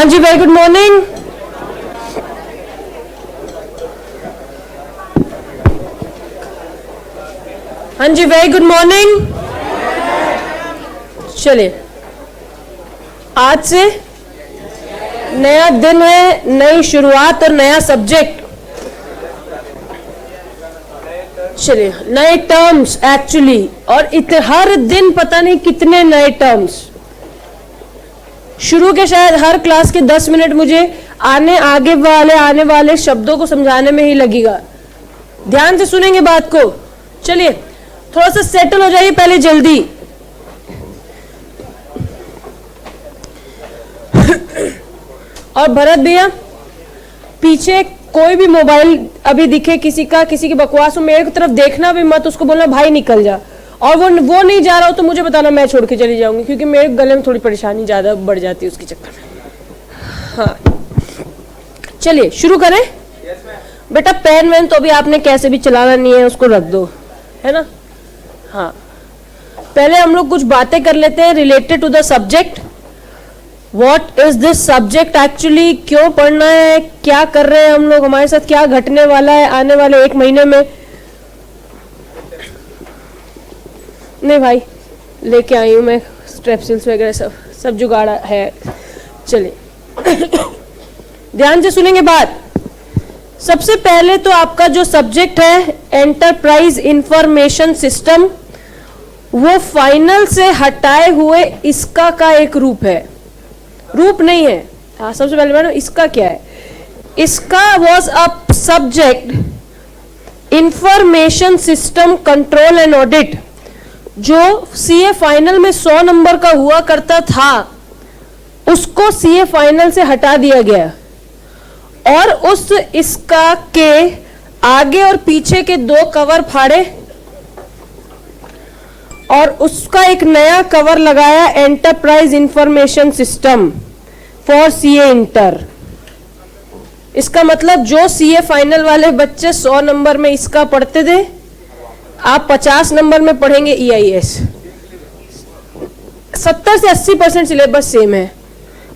हाँ जी, very good morning. हाँ जी, very good morning. चलिए, आज से नया दिन है, नई शुरुआत और नया सब्जेक्ट। चलिए, नए टर्म्स एक्चुअली, और हर दिन पता नहीं कितने नए टर्म्स। शुरू के शायद हर क्लास के 10 मिनट मुझे आने वाले शब्दों को समझाने में ही लगेगा। ध्यान से सुनेंगे बात को। चलिए, थोड़ा सा सेटल हो जाइए पहले जल्दी। और भरत भैया, पीछे कोई भी मोबाइल अभी दिखे किसी की बकवास हो, मेरे की तरफ देखना भी मत, उसको बोलना भाई निकल जा। और वो नहीं जा रहा हो तो मुझे बताना, मैं छोड़ के चली जाऊंगी, क्योंकि मेरे गले में थोड़ी परेशानी ज्यादा बढ़ जाती है उसके चक्कर में। हाँ, चलिए शुरू करें। बेटा पेन वेन तो अभी आपने कैसे भी चलाना नहीं है, उसको रख दो, है ना। हाँ, पहले हम लोग कुछ बातें कर लेते हैं related to the subject. What is this subject actually, क्यों पढ़ना है, क्या कर रहे हैं हम लोग, हमारे साथ क्या घटने वाला है आने वाले 1 महीने में। नहीं भाई, लेके आई हूं मैं स्ट्रेपसिल्स वगैरह, सब जुगाड़ा है। चलिए ध्यान से सुनेंगे बात। सबसे पहले तो आपका जो सब्जेक्ट है एंटरप्राइज इंफॉर्मेशन सिस्टम, वो फाइनल से हटाए हुए इसका का एक रूप है। रूप नहीं है, हाँ, सबसे पहले मैंने इसका क्या है। इसका was a subject information system control and audit, जो सीए फाइनल में 100 नंबर का हुआ करता था, उसको सीए फाइनल से हटा दिया गया। और उस इसका के आगे और पीछे के 2 कवर फाड़े और उसका एक नया कवर लगाया, enterprise information system for CA inter. इसका मतलब जो सीए फाइनल वाले बच्चे 100 नंबर में इसका पढ़ते थे, आप 50 नंबर में पढ़ेंगे ईआईएस। 70 से 80% सिलेबस सेम है।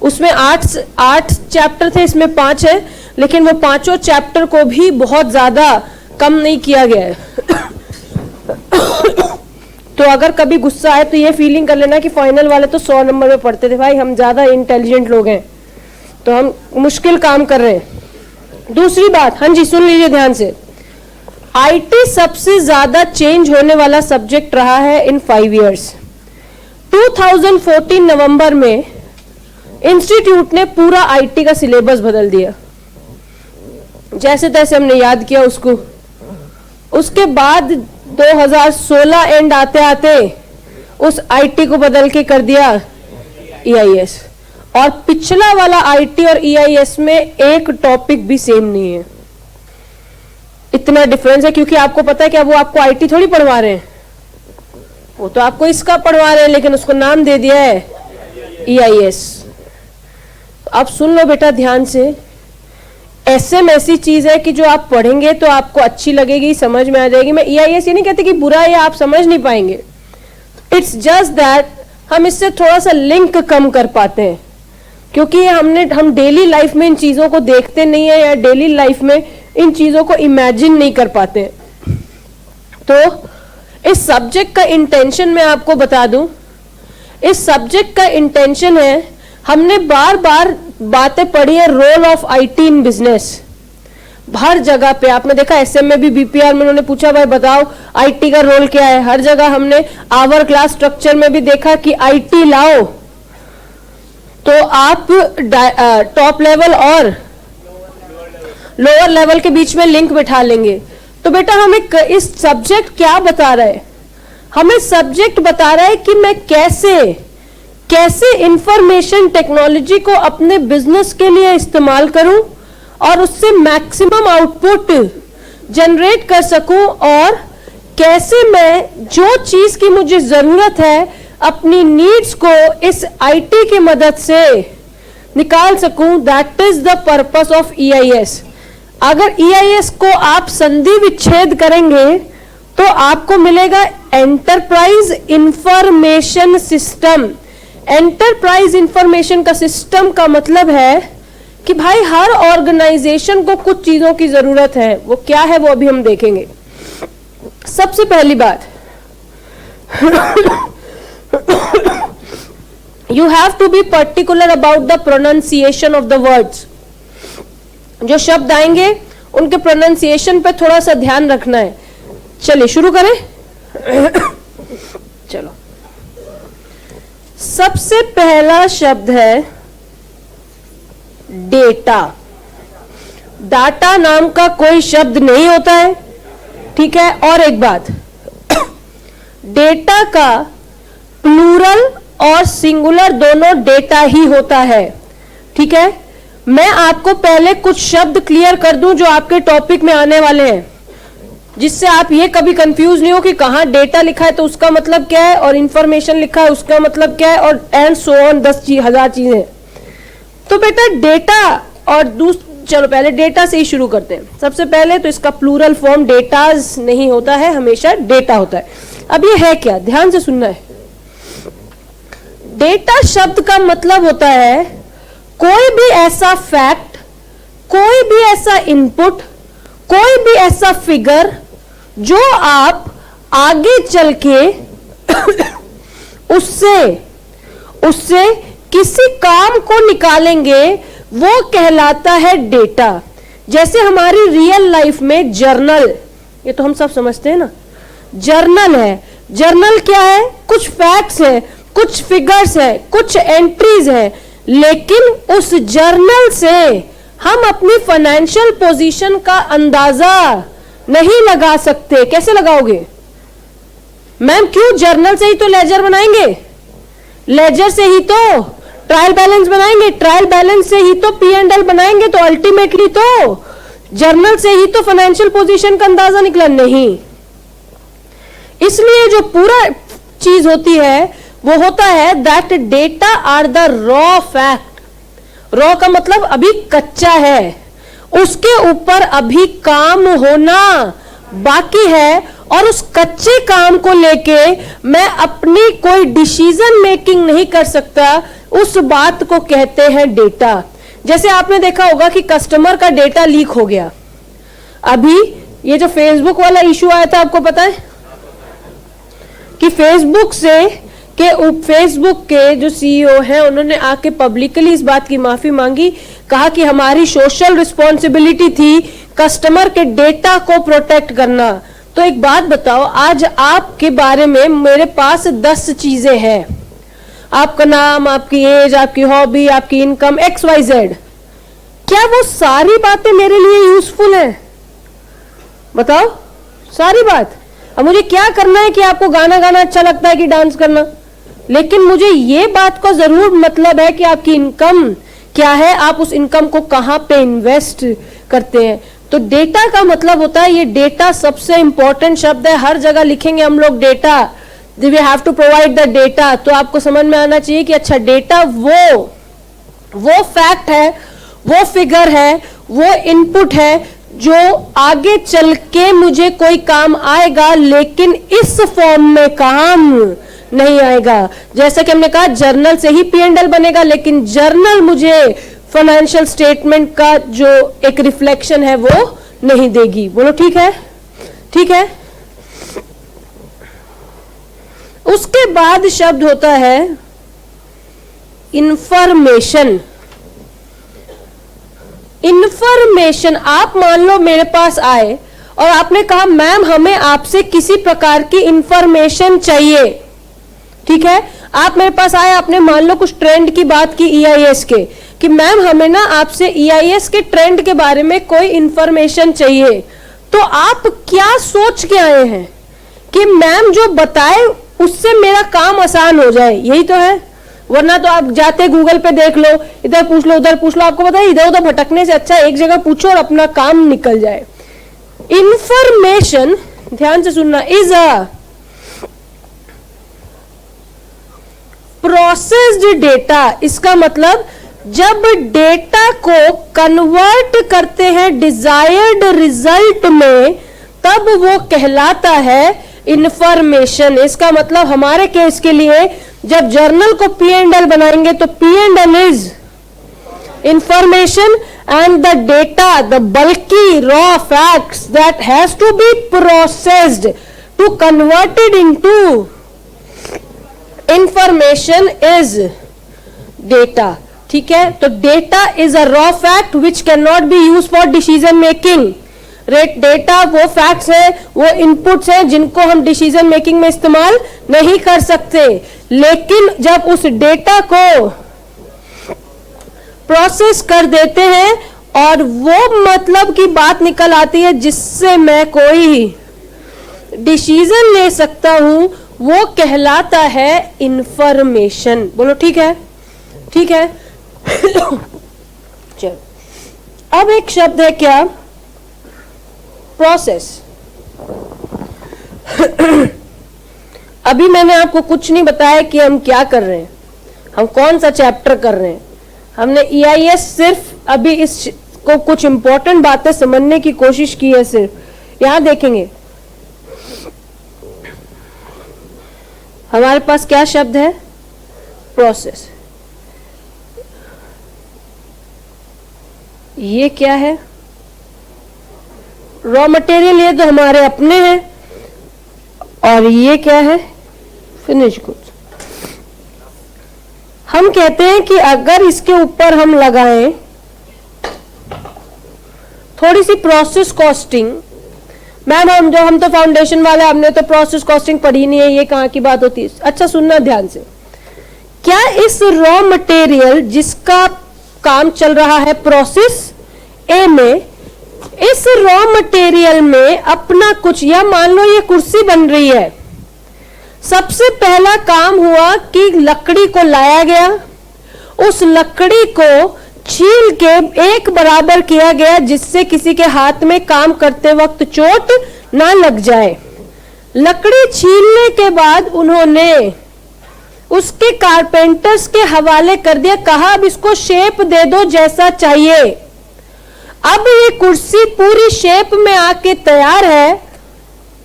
उसमें 8 चैप्टर थे, इसमें 5 है, लेकिन वो 5 चैप्टर को भी बहुत ज्यादा कम नहीं किया गया है। तो अगर कभी गुस्सा आए तो ये फीलिंग कर लेना कि फाइनल वाले तो 100 नंबर में पढ़ते थे। भाई, हम ज्यादा इंटेलिजेंट लोग हैं, तो हम मुश्किल काम कर रहे हैं। दूसरी बात, हाँ जी सुन लीजिए ध्यान से। आईटी सबसे ज्यादा चेंज होने वाला सब्जेक्ट रहा है इन 5 इयर्स। 2014 नवंबर में इंस्टीट्यूट ने पूरा आईटी का सिलेबस बदल दिया, जैसे तैसे हमने याद किया उसको। उसके बाद 2016 एंड आते आते उस आईटी को बदल के कर दिया ईआईएस। और पिछला वाला आईटी और ईआईएस में एक टॉपिक भी सेम नहीं है। इतना डिफरेंस है, क्योंकि आपको पता है कि अब वो आपको आईटी थोड़ी पढ़वा रहे हैं, वो तो आपको इसका पढ़वा रहे हैं, लेकिन उसको नाम दे दिया है ईआईएस। अब सुन लो बेटा ध्यान से। एसएम ऐसी चीज है कि जो आप पढ़ेंगे तो आपको अच्छी लगेगी, समझ में आ जाएगी। मैं ईआईएस ये नहीं कहती कि बुरा है या आप समझ नहीं पाएंगे। इट्स जस्ट दैट हम इससे थोड़ा सा लिंक कम कर पाते हैं, क्योंकि हम डेली लाइफ में इन चीजों को देखते नहीं है, या डेली लाइफ में इन चीजों को इमेजिन नहीं कर पाते हैं। तो इस सब्जेक्ट का इंटेंशन मैं आपको बता दूं। इस सब्जेक्ट का इंटेंशन है, हमने बार बार बातें पढ़ी है role of IT in business. हर जगह पे आपने देखा, एसएम में भी बीपीआर में उन्होंने पूछा भाई बताओ आईटी का रोल क्या है। हर जगह हमने आवर क्लास स्ट्रक्चर में भी देखा कि आईटी लाओ तो आप टॉप लेवल और लोअर लेवल के बीच में लिंक बिठा लेंगे। तो बेटा हमें इस सब्जेक्ट क्या बता रहा है, हमें सब्जेक्ट बता रहा है कि मैं कैसे इंफॉर्मेशन टेक्नोलॉजी को अपने बिजनेस के लिए इस्तेमाल करूं और उससे मैक्सिमम आउटपुट जनरेट कर सकूं, और कैसे मैं जो चीज की मुझे जरूरत है अपनी नीड्स को इस आईटी की मदद से निकाल सकूं। That is the purpose of EIS. अगर ईआईएस को आप संधि विच्छेद करेंगे तो आपको मिलेगा enterprise information system. Enterprise information का सिस्टम का मतलब है कि भाई हर ऑर्गेनाइजेशन को कुछ चीजों की जरूरत है, वो क्या है वो अभी हम देखेंगे। सबसे पहली बात, you have to be particular about the pronunciation of the words. जो शब्द आएंगे उनके प्रोनाउंसिएशन पे थोड़ा सा ध्यान रखना है। चलिए शुरू करें। चलो, सबसे पहला शब्द है डेटा। डाटा नाम का कोई शब्द नहीं होता है, ठीक है। और एक बात, डेटा का प्लूरल और सिंगुलर दोनों डेटा ही होता है, ठीक है। मैं आपको पहले कुछ शब्द क्लियर कर दूं जो आपके टॉपिक में आने वाले हैं, जिससे आप ये कभी कंफ्यूज नहीं हो कि कहां डेटा लिखा है तो उसका मतलब क्या है और इंफॉर्मेशन लिखा है उसका मतलब क्या है, और एंड सो ऑन 10,000 चीजें। तो बेटा डेटा और चलो पहले डेटा से ही शुरू करते हैं। सबसे पहले तो इसका प्लूरल फॉर्म डेटाज नहीं होता है, हमेशा डेटा होता है। अब ये है क्या, ध्यान से सुनना है। डेटा शब्द का मतलब होता है कोई भी ऐसा फैक्ट, कोई भी ऐसा इनपुट, कोई भी ऐसा फिगर जो आप आगे चल के उससे किसी काम को निकालेंगे, वो कहलाता है डेटा। जैसे हमारी रियल लाइफ में जर्नल, ये तो हम सब समझते हैं ना, जर्नल है। जर्नल क्या है, कुछ फैक्ट्स है, कुछ फिगर्स है, कुछ एंट्रीज है, लेकिन उस जर्नल से हम अपनी फाइनेंशियल पोजीशन का अंदाजा नहीं लगा सकते। कैसे लगाओगे मैम? क्यों? जर्नल से ही तो लेजर बनाएंगे, लेजर से ही तो ट्रायल बैलेंस बनाएंगे, ट्रायल बैलेंस से ही तो P&L बनाएंगे। तो अल्टीमेटली तो जर्नल से ही तो फाइनेंशियल पोजीशन का अंदाजा निकला नहीं। इसलिए जो पूरा चीज होती है वो होता है that data are the raw fact. Raw का मतलब अभी कच्चा है, उसके ऊपर अभी काम होना बाकी है, और उस कच्चे काम को लेके मैं अपनी कोई डिसीजन मेकिंग नहीं कर सकता, उस बात को कहते हैं डेटा। जैसे आपने देखा होगा कि कस्टमर का डेटा लीक हो गया। अभी ये जो फेसबुक वाला इशू आया था, आपको पता है कि फेसबुक के जो सीईओ हैं उन्होंने आके पब्लिकली इस बात की माफी मांगी, कहा कि हमारी सोशल रिस्पॉन्सिबिलिटी थी कस्टमर के डेटा को प्रोटेक्ट करना। तो एक बात बताओ, आज आपके बारे में मेरे पास 10 चीजें हैं, आपका नाम, आपकी एज, आपकी हॉबी, आपकी इनकम, XYZ। क्या वो सारी बातें मेरे लिए यूजफुल हैं? बताओ, सारी बात। अब मुझे क्या करना है कि आपको गाना गाना अच्छा लगता है कि डांस करना, लेकिन मुझे ये बात को जरूर मतलब है कि आपकी इनकम क्या है, आप उस इनकम को कहां पे इन्वेस्ट करते हैं। तो डेटा का मतलब होता है, ये डेटा सबसे इंपॉर्टेंट शब्द है। हर जगह लिखेंगे हम लोग data, we have to provide the data. तो आपको समझ में आना चाहिए कि अच्छा डेटा वो फैक्ट है, वो फिगर है, वो इनपुट है जो आगे चल के मुझे कोई काम आएगा, लेकिन इस फॉर्म में काम नहीं आएगा। जैसा कि हमने कहा जर्नल से ही P&L बनेगा, लेकिन जर्नल मुझे फाइनेंशियल स्टेटमेंट का जो एक रिफ्लेक्शन है वो नहीं देगी। बोलो ठीक है? ठीक है। उसके बाद शब्द होता है इंफॉर्मेशन। इंफॉर्मेशन, आप मान लो मेरे पास आए और आपने कहा मैम हमें आपसे किसी प्रकार की इंफॉर्मेशन चाहिए, ठीक है। आप मेरे पास आए, आपने मान लो कुछ ट्रेंड की बात की EIS के, कि मैम हमें ना आपसे EIS के ट्रेंड के बारे में कोई इंफॉर्मेशन चाहिए। तो आप क्या सोच के आए हैं कि मैम जो बताए उससे मेरा काम आसान हो जाए, यही तो है। वरना तो आप जाते गूगल पे देख लो, इधर पूछ लो उधर पूछ लो, आपको पता है इधर उधर भटकने से अच्छा एक जगह पूछो और अपना काम निकल जाए। इंफॉर्मेशन, ध्यान से सुनना, इज अ प्रोसेस्ड डेटा। इसका मतलब जब डेटा को कन्वर्ट करते हैं डिजायर्ड रिजल्ट में, तब वो कहलाता है इंफॉर्मेशन। इसका मतलब हमारे केस के लिए जब जर्नल को P&L बनाएंगे तो P&L is information and the data, the bulky raw facts that has to be processed to converted into information is data. ठीक है, तो data is a raw fact which cannot be used for decision making. Data वो facts है, वो inputs है जिनको हम decision making में इस्तेमाल नहीं कर सकते, लेकिन जब उस डेटा को प्रोसेस कर देते हैं और वो मतलब की बात निकल आती है जिससे मैं कोई डिसीजन ले सकता हूं, वो कहलाता है इंफॉर्मेशन। बोलो ठीक है, ठीक है। चलो, अब एक शब्द है क्या, प्रोसेस। अभी मैंने आपको कुछ नहीं बताया कि हम क्या कर रहे हैं, हम कौन सा चैप्टर कर रहे हैं। हमने EIS सिर्फ अभी इसको कुछ इंपॉर्टेंट बातें समझने की कोशिश की है। सिर्फ यहां देखेंगे हमारे पास क्या शब्द है, प्रोसेस। ये क्या है, रॉ मटेरियल, ये तो हमारे अपने हैं, और ये क्या है, फिनिश गुड्स। हम कहते हैं कि अगर इसके ऊपर हम लगाएं थोड़ी सी प्रोसेस कॉस्टिंग, मैम हम तो फाउंडेशन वाले, हमने तो प्रोसेस कॉस्टिंग पढ़ी नहीं है, ये कहाँ की बात होती है। अच्छा सुनना ध्यान से, क्या इस रॉ मटेरियल जिसका काम चल रहा है प्रोसेस ए में, इस रॉ मटेरियल में अपना कुछ, या मान लो ये कुर्सी बन रही है, सबसे पहला काम हुआ कि लकड़ी को लाया गया, उस लकड़ी को छील के एक बराबर किया गया जिससे किसी के हाथ में काम करते वक्त चोट ना लग जाए। लकड़ी छीलने के बाद उन्होंने उसके कारपेंटर्स के हवाले कर दिया, कहा अब इसको शेप दे दो जैसा चाहिए। अब ये कुर्सी पूरी शेप में आके तैयार है,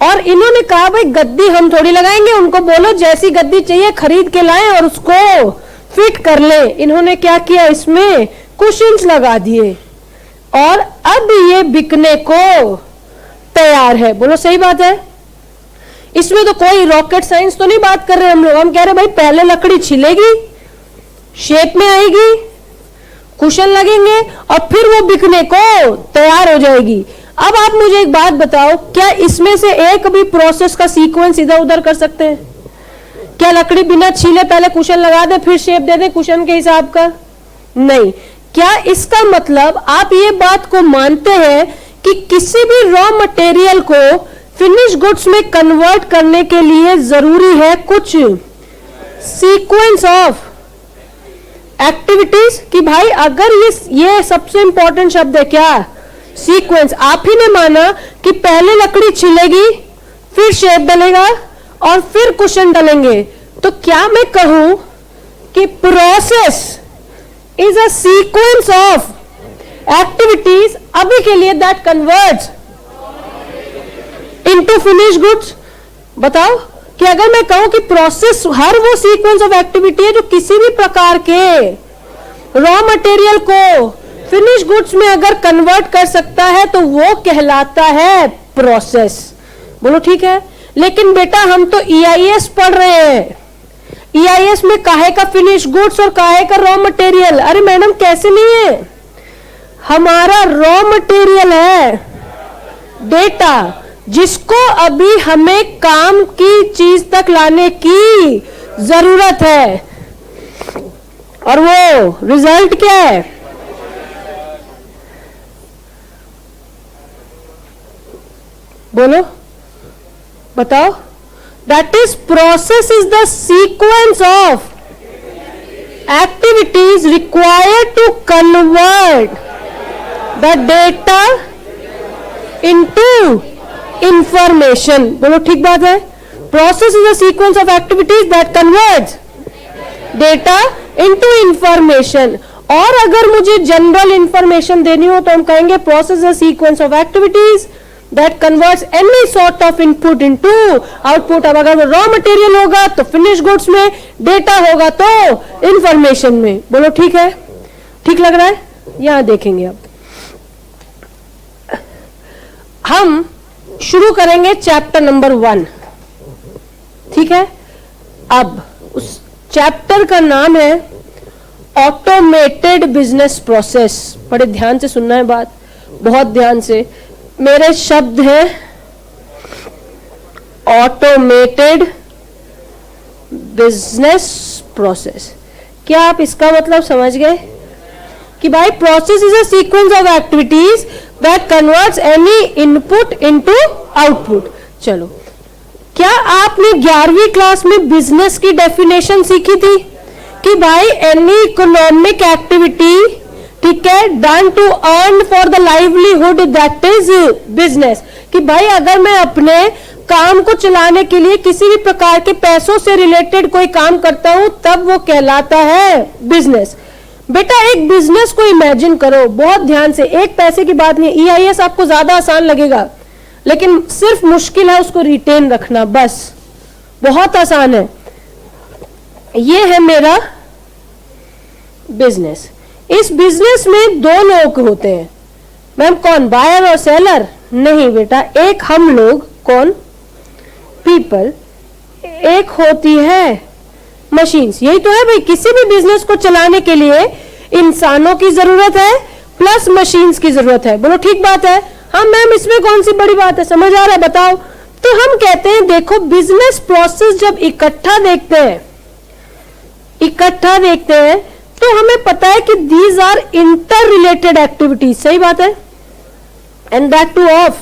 और इन्होंने कहा भाई गद्दी हम थोड़ी लगाएंगे, उनको बोलो जैसी गद्दी चाहिए खरीद के लाएं और उसको फिट कर लें। इन्होंने क्या किया, इसमें कुशन्स लगा दिए और अब ये बिकने को तैयार है। बोलो सही बात है, इसमें तो कोई रॉकेट साइंस तो नहीं बात कर रहे हम लोग। हम कह रहे भाई पहले लकड़ी छिलेगी, शेप में आएगी, कुशन लगेंगे और फिर वो बिकने को तैयार हो जाएगी। अब आप मुझे एक बात बताओ, क्या इसमें से एक भी प्रोसेस का सीक्वेंस इधर उधर कर सकते हैं? क्या लकड़ी बिना छीले पहले कुशन लगा दे फिर शेप दे दे कुशन के हिसाब का? नहीं। क्या इसका मतलब आप ये बात को मानते हैं कि किसी भी रॉ मटेरियल को फिनिश गुड्स में कन्वर्ट करने के लिए जरूरी है कुछ सीक्वेंस ऑफ एक्टिविटीज? कि भाई अगर ये सबसे इंपॉर्टेंट शब्द है क्या, सीक्वेंस। आप ही ने माना कि पहले लकड़ी छिलेगी, फिर शेप डलेगा और फिर कुशन डलेंगे, तो क्या मैं कहूं कि process is a sequence of activities अभी के लिए that converts into finish goods? बताओ कि अगर मैं कहूं कि प्रोसेस हर वो सीक्वेंस ऑफ एक्टिविटी है जो किसी भी प्रकार के रॉ मटेरियल को फिनिश गुड्स में अगर कन्वर्ट कर सकता है तो वो कहलाता है प्रोसेस। बोलो ठीक है। लेकिन बेटा हम तो EIS पढ़ रहे हैं, EIS में काहे का फिनिश गुड्स और काहे का रॉ मटेरियल? अरे मैडम कैसे नहीं है, हमारा रॉ मटेरियल है डेटा, जिसको अभी हमें काम की चीज तक लाने की जरूरत है, और वो रिजल्ट क्या है? बोलो बताओ। That is process is the sequence of activities required to convert the data into information. बोलो ठीक बात है। Process is the sequence of activities that converts data into information. और अगर मुझे जनरल इंफॉर्मेशन देनी हो तो हम कहेंगे process is the sequence of activities that converts any sort of input into output. अब अगर वो रॉ मटेरियल होगा तो फिनिश गुड्स में, डेटा होगा तो इंफॉर्मेशन में. बोलो ठीक है, ठीक लग रहा है? यहां देखेंगे अब हम शुरू करेंगे चैप्टर नंबर 1. ठीक है, अब उस चैप्टर का नाम है ऑटोमेटेड बिजनेस प्रोसेस. बड़े ध्यान से सुनना है बात, बहुत ध्यान से. मेरे शब्द हैं ऑटोमेटेड बिजनेस प्रोसेस. क्या आप इसका मतलब समझ गए कि भाई process is a sequence of activities that converts any input into output. चलो, क्या आपने 11वीं क्लास में बिजनेस की डेफिनेशन सीखी थी कि भाई एनी इकोनॉमिक एक्टिविटी, ठीक है, done to earn for the livelihood that is business. कि भाई अगर मैं अपने काम को चलाने के लिए किसी भी प्रकार के पैसों से रिलेटेड कोई काम करता हूं तब वो कहलाता है बिजनेस. बेटा एक बिजनेस को इमेजिन करो, बहुत ध्यान से. एक पैसे की बात नहीं, EIS आपको ज्यादा आसान लगेगा लेकिन सिर्फ मुश्किल है उसको रिटेन रखना, बस. बहुत आसान है. ये है मेरा बिजनेस. इस बिजनेस में 2 लोग होते हैं. मैम कौन? बायर और सेलर? नहीं बेटा, एक हम लोग, कौन? पीपल. एक होती है मशीन्स. यही तो है भाई, किसी भी बिजनेस को चलाने के लिए इंसानों की जरूरत है प्लस मशीन्स की जरूरत है. बोलो ठीक बात है? हाँ मैम, इसमें कौन सी बड़ी बात है, समझ आ रहा है, बताओ. तो हम कहते हैं देखो बिजनेस प्रोसेस जब इकट्ठा देखते हैं तो हमें पता है कि these are inter related activities. सही बात है? And that too of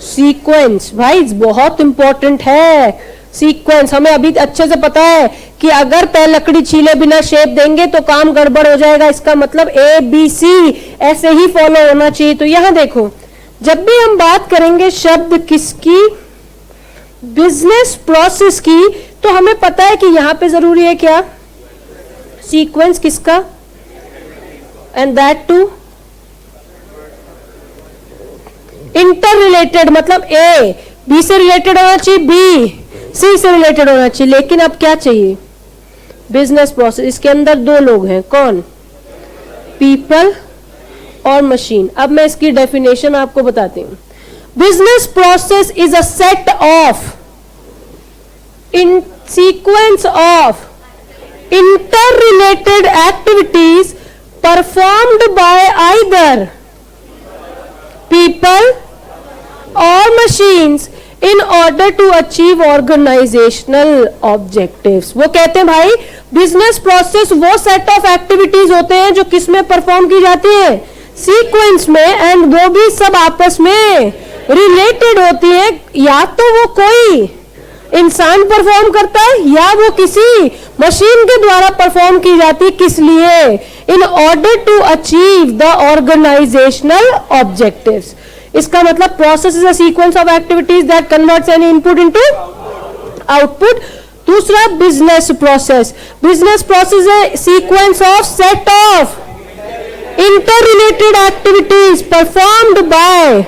sequence. भाई बहुत इंपॉर्टेंट है सीक्वेंस. हमें अभी अच्छे से पता है कि अगर पहले लकड़ी छीले बिना शेप देंगे तो काम गड़बड़ हो जाएगा. इसका मतलब ABC ऐसे ही फॉलो होना चाहिए. तो यहां देखो, जब भी हम बात करेंगे शब्द किसकी, बिजनेस प्रोसेस की, तो हमें पता है कि यहां पे जरूरी है क्या, सीक्वेंस किसका, and that too inter related. मतलब A B से रिलेटेड होना चाहिए, B C से रिलेटेड होना चाहिए. लेकिन अब क्या चाहिए, बिजनेस प्रोसेस. इसके अंदर 2 लोग हैं, कौन? पीपल और मशीन. अब मैं इसकी डेफिनेशन आपको बताती हूं. Business process is a set of in sequence of interrelated activities performed by either people or machines in order to achieve organizational objectives. वो कहते हैं भाई बिजनेस प्रोसेस वो सेट ऑफ एक्टिविटीज होते हैं जो किस में परफॉर्म की जाती है, सीक्वेंस में, एंड वो भी सब आपस में रिलेटेड होती है. या तो वो कोई इंसान परफॉर्म करता है या वो किसी मशीन के द्वारा परफॉर्म की जाती. किस लिए? In order to achieve the organisational objectives. इसका मतलब process is a sequence of activities that converts any input into output. दूसरा बिजनेस प्रोसेस. बिजनेस प्रोसेस है sequence of set of interrelated activities performed by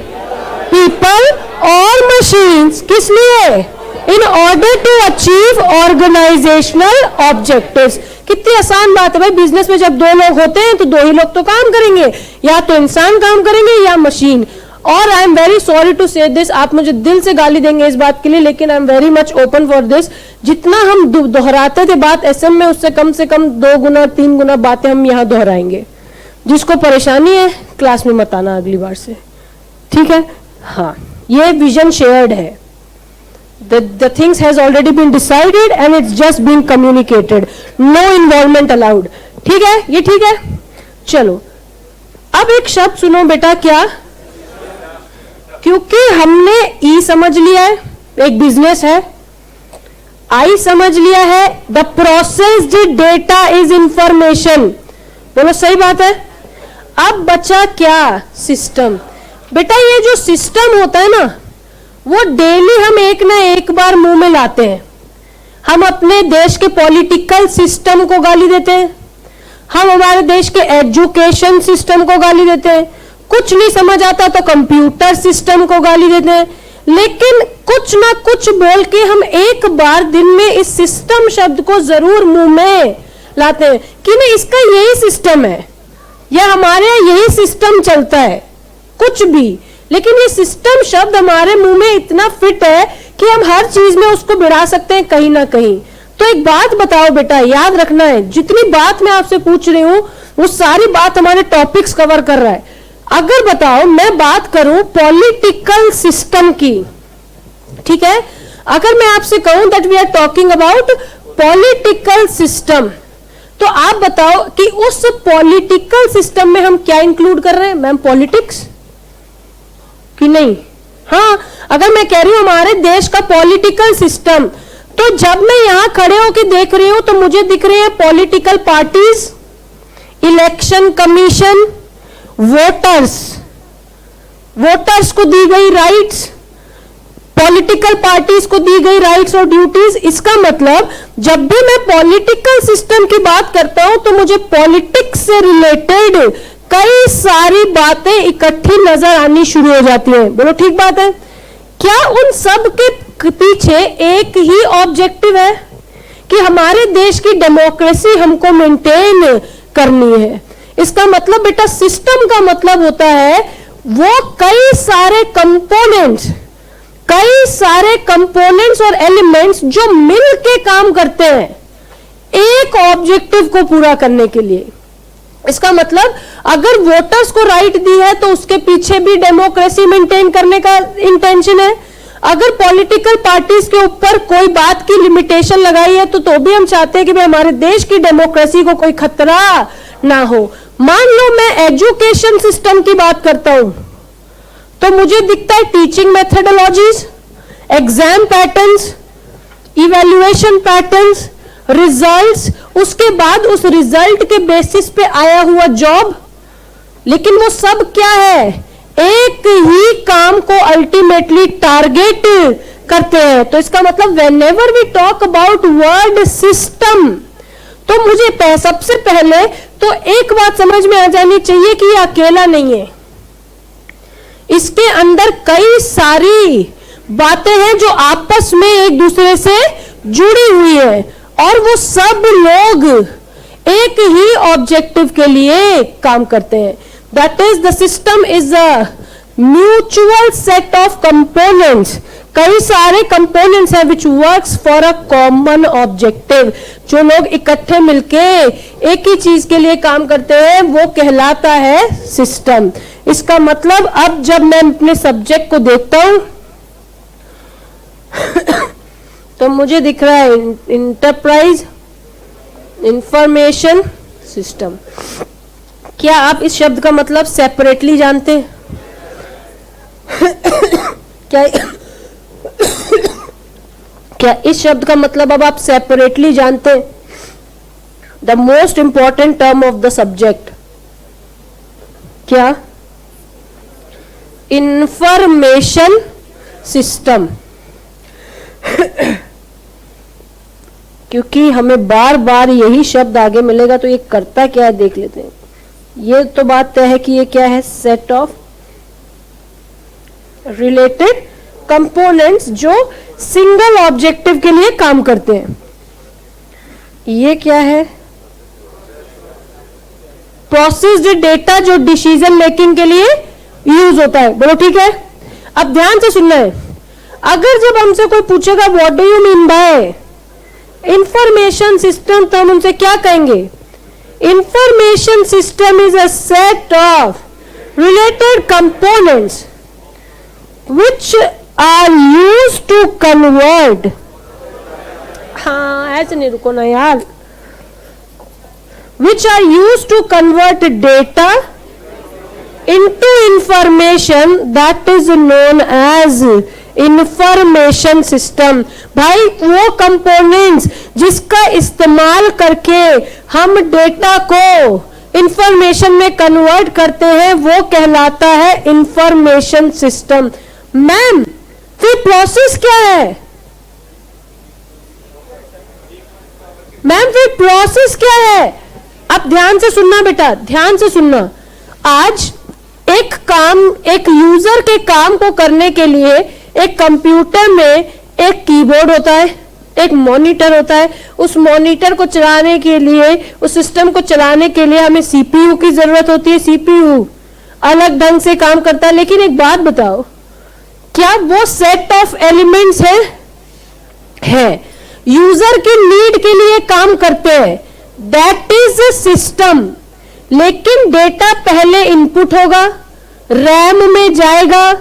people और machines. किस लिए? In order to achieve organisational objectives. कितनी आसान बात है भाई. बिजनेस में जब 2 लोग होते हैं तो 2 ही लोग तो काम करेंगे, या तो इंसान काम करेंगे या मशीन. और I am very sorry to say this, आप मुझे दिल से गाली देंगे इस बात के लिए, लेकिन आई am very much open for this. जितना हम दोहराते थे बात SM में, उससे कम से कम 2 गुना 3 गुना बातें हम यहाँ दोहराएंगे. जिसको परेशानी है क्लास में मत आना अगली बार से, ठीक है? हाँ, ये विजन शेयर्ड है. The things has already been decided and it's just being communicated. No involvement allowed. ठीक है? ये ठीक है? चलो, अब एक शब्द सुनो बेटा. क्या? क्योंकि हमने E समझ लिया है, एक बिजनेस है. I समझ लिया है, the processed data is information. बोलो सही बात है? अब बचा क्या? सिस्टम. बेटा ये जो सिस्टम होता है ना, वो डेली हम एक ना एक बार मुंह में लाते हैं. हम अपने देश के पॉलिटिकल सिस्टम को गाली देते हैं, हम हमारे देश के एजुकेशन सिस्टम को गाली देते हैं, कुछ नहीं समझ आता तो कंप्यूटर सिस्टम को गाली देते हैं। लेकिन कुछ ना कुछ बोल के हम एक बार दिन में इस सिस्टम शब्द को जरूर मुंह में लाते हैं कि नहीं इसका यही सिस्टम है या हमारे यहाँ यही सिस्टम चलता है, कुछ भी। लेकिन ये सिस्टम शब्द हमारे मुंह में इतना फिट है कि हम हर चीज में उसको भिड़ा सकते हैं कहीं ना कहीं। तो एक बात बताओ बेटा, याद रखना है, जितनी बात मैं आपसे पूछ रही हूं वो सारी बात हमारे टॉपिक्स कवर कर रहा है। अगर बताओ मैं बात करूं पॉलिटिकल सिस्टम की, ठीक है, अगर मैं आपसे कहूं that we are talking about political system, तो आप बताओ कि उस पॉलिटिकल सिस्टम में हम क्या इंक्लूड कर रहे हैं? मैम पॉलिटिक्स कि नहीं? हाँ, अगर मैं कह रही हूं हमारे देश का पॉलिटिकल सिस्टम, तो जब मैं यहां खड़े होकर देख रही हूं तो मुझे दिख रहे हैं political parties, election commission, voters को दी गई राइट्स, पॉलिटिकल पार्टीज को दी गई राइट्स और ड्यूटीज। इसका मतलब जब भी मैं पॉलिटिकल सिस्टम की बात करता हूं तो मुझे पॉलिटिक्स से रिलेटेड कई सारी बातें इकट्ठी नजर आनी शुरू हो जाती हैं। बोलो ठीक बात है? क्या उन सब के पीछे एक ही ऑब्जेक्टिव है कि हमारे देश की डेमोक्रेसी हमको मेंटेन करनी है? इसका मतलब बेटा सिस्टम का मतलब होता है वो कई सारे कंपोनेंट्स और एलिमेंट्स जो मिल के काम करते हैं एक ऑब्जेक्टिव को पूरा करने के लिए। इसका मतलब अगर वोटर्स को राइट दी है तो उसके पीछे भी डेमोक्रेसी मेंटेन करने का इंटेंशन है। अगर पॉलिटिकल पार्टीज के ऊपर कोई बात की लिमिटेशन लगाई है तो भी हम चाहते हैं कि भाई हमारे देश की डेमोक्रेसी को कोई खतरा ना हो। मान लो मैं एजुकेशन सिस्टम की बात करता हूं तो मुझे दिखता है teaching methodologies, exam patterns, evaluation patterns, results, उसके बाद उस रिजल्ट के बेसिस पे आया हुआ जॉब। लेकिन वो सब क्या है? एक ही काम को अल्टीमेटली टारगेट करते हैं। तो इसका मतलब whenever we talk about word system, तो मुझे सबसे पहले तो एक बात समझ में आ जानी चाहिए कि ये अकेला नहीं है, इसके अंदर कई सारी बातें हैं जो आपस में एक दूसरे से जुड़ी हुई है और वो सब लोग एक ही ऑब्जेक्टिव के लिए काम करते हैं। That is the system is a mutual set of components. कई सारे कंपोनेंट्स हैं which works for a common objective. जो लोग इकट्ठे मिलके एक ही चीज के लिए काम करते हैं वो कहलाता है सिस्टम। इसका मतलब अब जब मैं अपने सब्जेक्ट को देखता हूं तो मुझे दिख रहा है इंटरप्राइज इंफॉर्मेशन सिस्टम। क्या आप इस शब्द का मतलब सेपरेटली जानते हैं? क्या इस शब्द का मतलब अब आप सेपरेटली जानते हैं? The most important term of the subject क्या? Information system. क्योंकि हमें बार बार यही शब्द आगे मिलेगा तो ये करता क्या है देख लेते हैं। ये तो बात तय है कि ये क्या है? सेट ऑफ रिलेटेड कंपोनेंट्स जो सिंगल ऑब्जेक्टिव के लिए काम करते हैं। ये क्या है? प्रोसेस्ड डेटा जो डिसीजन मेकिंग के लिए यूज होता है। बोलो ठीक है? अब ध्यान से सुनना है। अगर जब हमसे कोई पूछेगा what do you mean by information system, तो हम उनसे क्या कहेंगे? Information system is a set of related components which are used to convert। हाँ ऐसे नहीं, रुको ना यार। which are used to convert data into information that is known as information system. भाई वो कंपोनेंट्स जिसका इस्तेमाल करके हम डेटा को इंफॉर्मेशन में कन्वर्ट करते हैं वो कहलाता है इंफॉर्मेशन सिस्टम। मैम फिर प्रोसेस क्या है? मैम फिर प्रोसेस क्या है? अब ध्यान से सुनना बेटा, ध्यान से सुनना। आज एक यूजर के काम को करने के लिए एक कंप्यूटर में एक कीबोर्ड होता है, एक मॉनिटर होता है। उस मॉनिटर को चलाने के लिए, उस सिस्टम को चलाने के लिए हमें सीपीयू की जरूरत होती है। सीपीयू अलग ढंग से काम करता है। लेकिन एक बात बताओ, क्या वो सेट ऑफ एलिमेंट्स है यूजर की नीड के लिए काम करते हैं? That is a system. लेकिन डेटा पहले इनपुट होगा, रैम में जाएगा,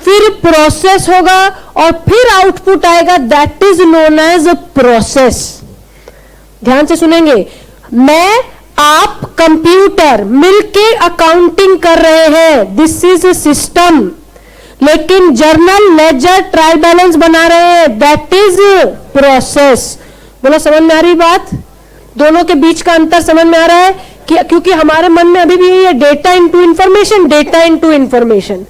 फिर प्रोसेस होगा और फिर आउटपुट आएगा। That is known as a process. ध्यान से सुनेंगे, मैं आप कंप्यूटर मिलके अकाउंटिंग कर रहे हैं, दिस इज अ सिस्टम। लेकिन जर्नल, लेजर, ट्रायल बैलेंस बना रहे हैं, दैट इज प्रोसेस। बोलो समझ में आ रही बात? दोनों के बीच का अंतर समझ में आ रहा है? कि क्योंकि हमारे मन में अभी भी ये data into information, data into information.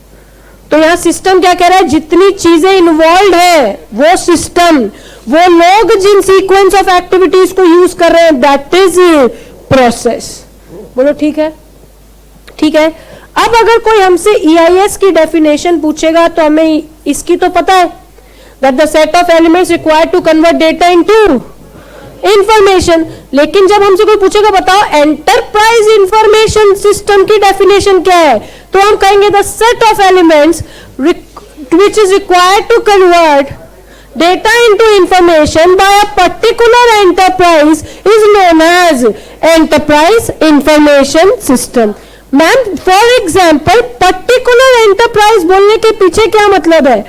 तो यहां सिस्टम क्या कह रहा है? जितनी चीजें इन्वॉल्व है वो सिस्टम, वो लोग जिन सीक्वेंस ऑफ एक्टिविटीज को यूज कर रहे हैं, दैट इज प्रोसेस। बोलो ठीक है? ठीक है। अब अगर कोई हमसे EIS की डेफिनेशन पूछेगा तो हमें इसकी तो पता है, that the set of elements required to convert data into information. लेकिन जब हमसे कोई पूछेगा बताओ एंटरप्राइज इंफॉर्मेशन सिस्टम की डेफिनेशन क्या है, तो हम कहेंगे the set of elements which is required to convert data into information by a particular enterprise is known as enterprise information system. Ma'am for example particular enterprise बोलने के पीछे क्या मतलब है?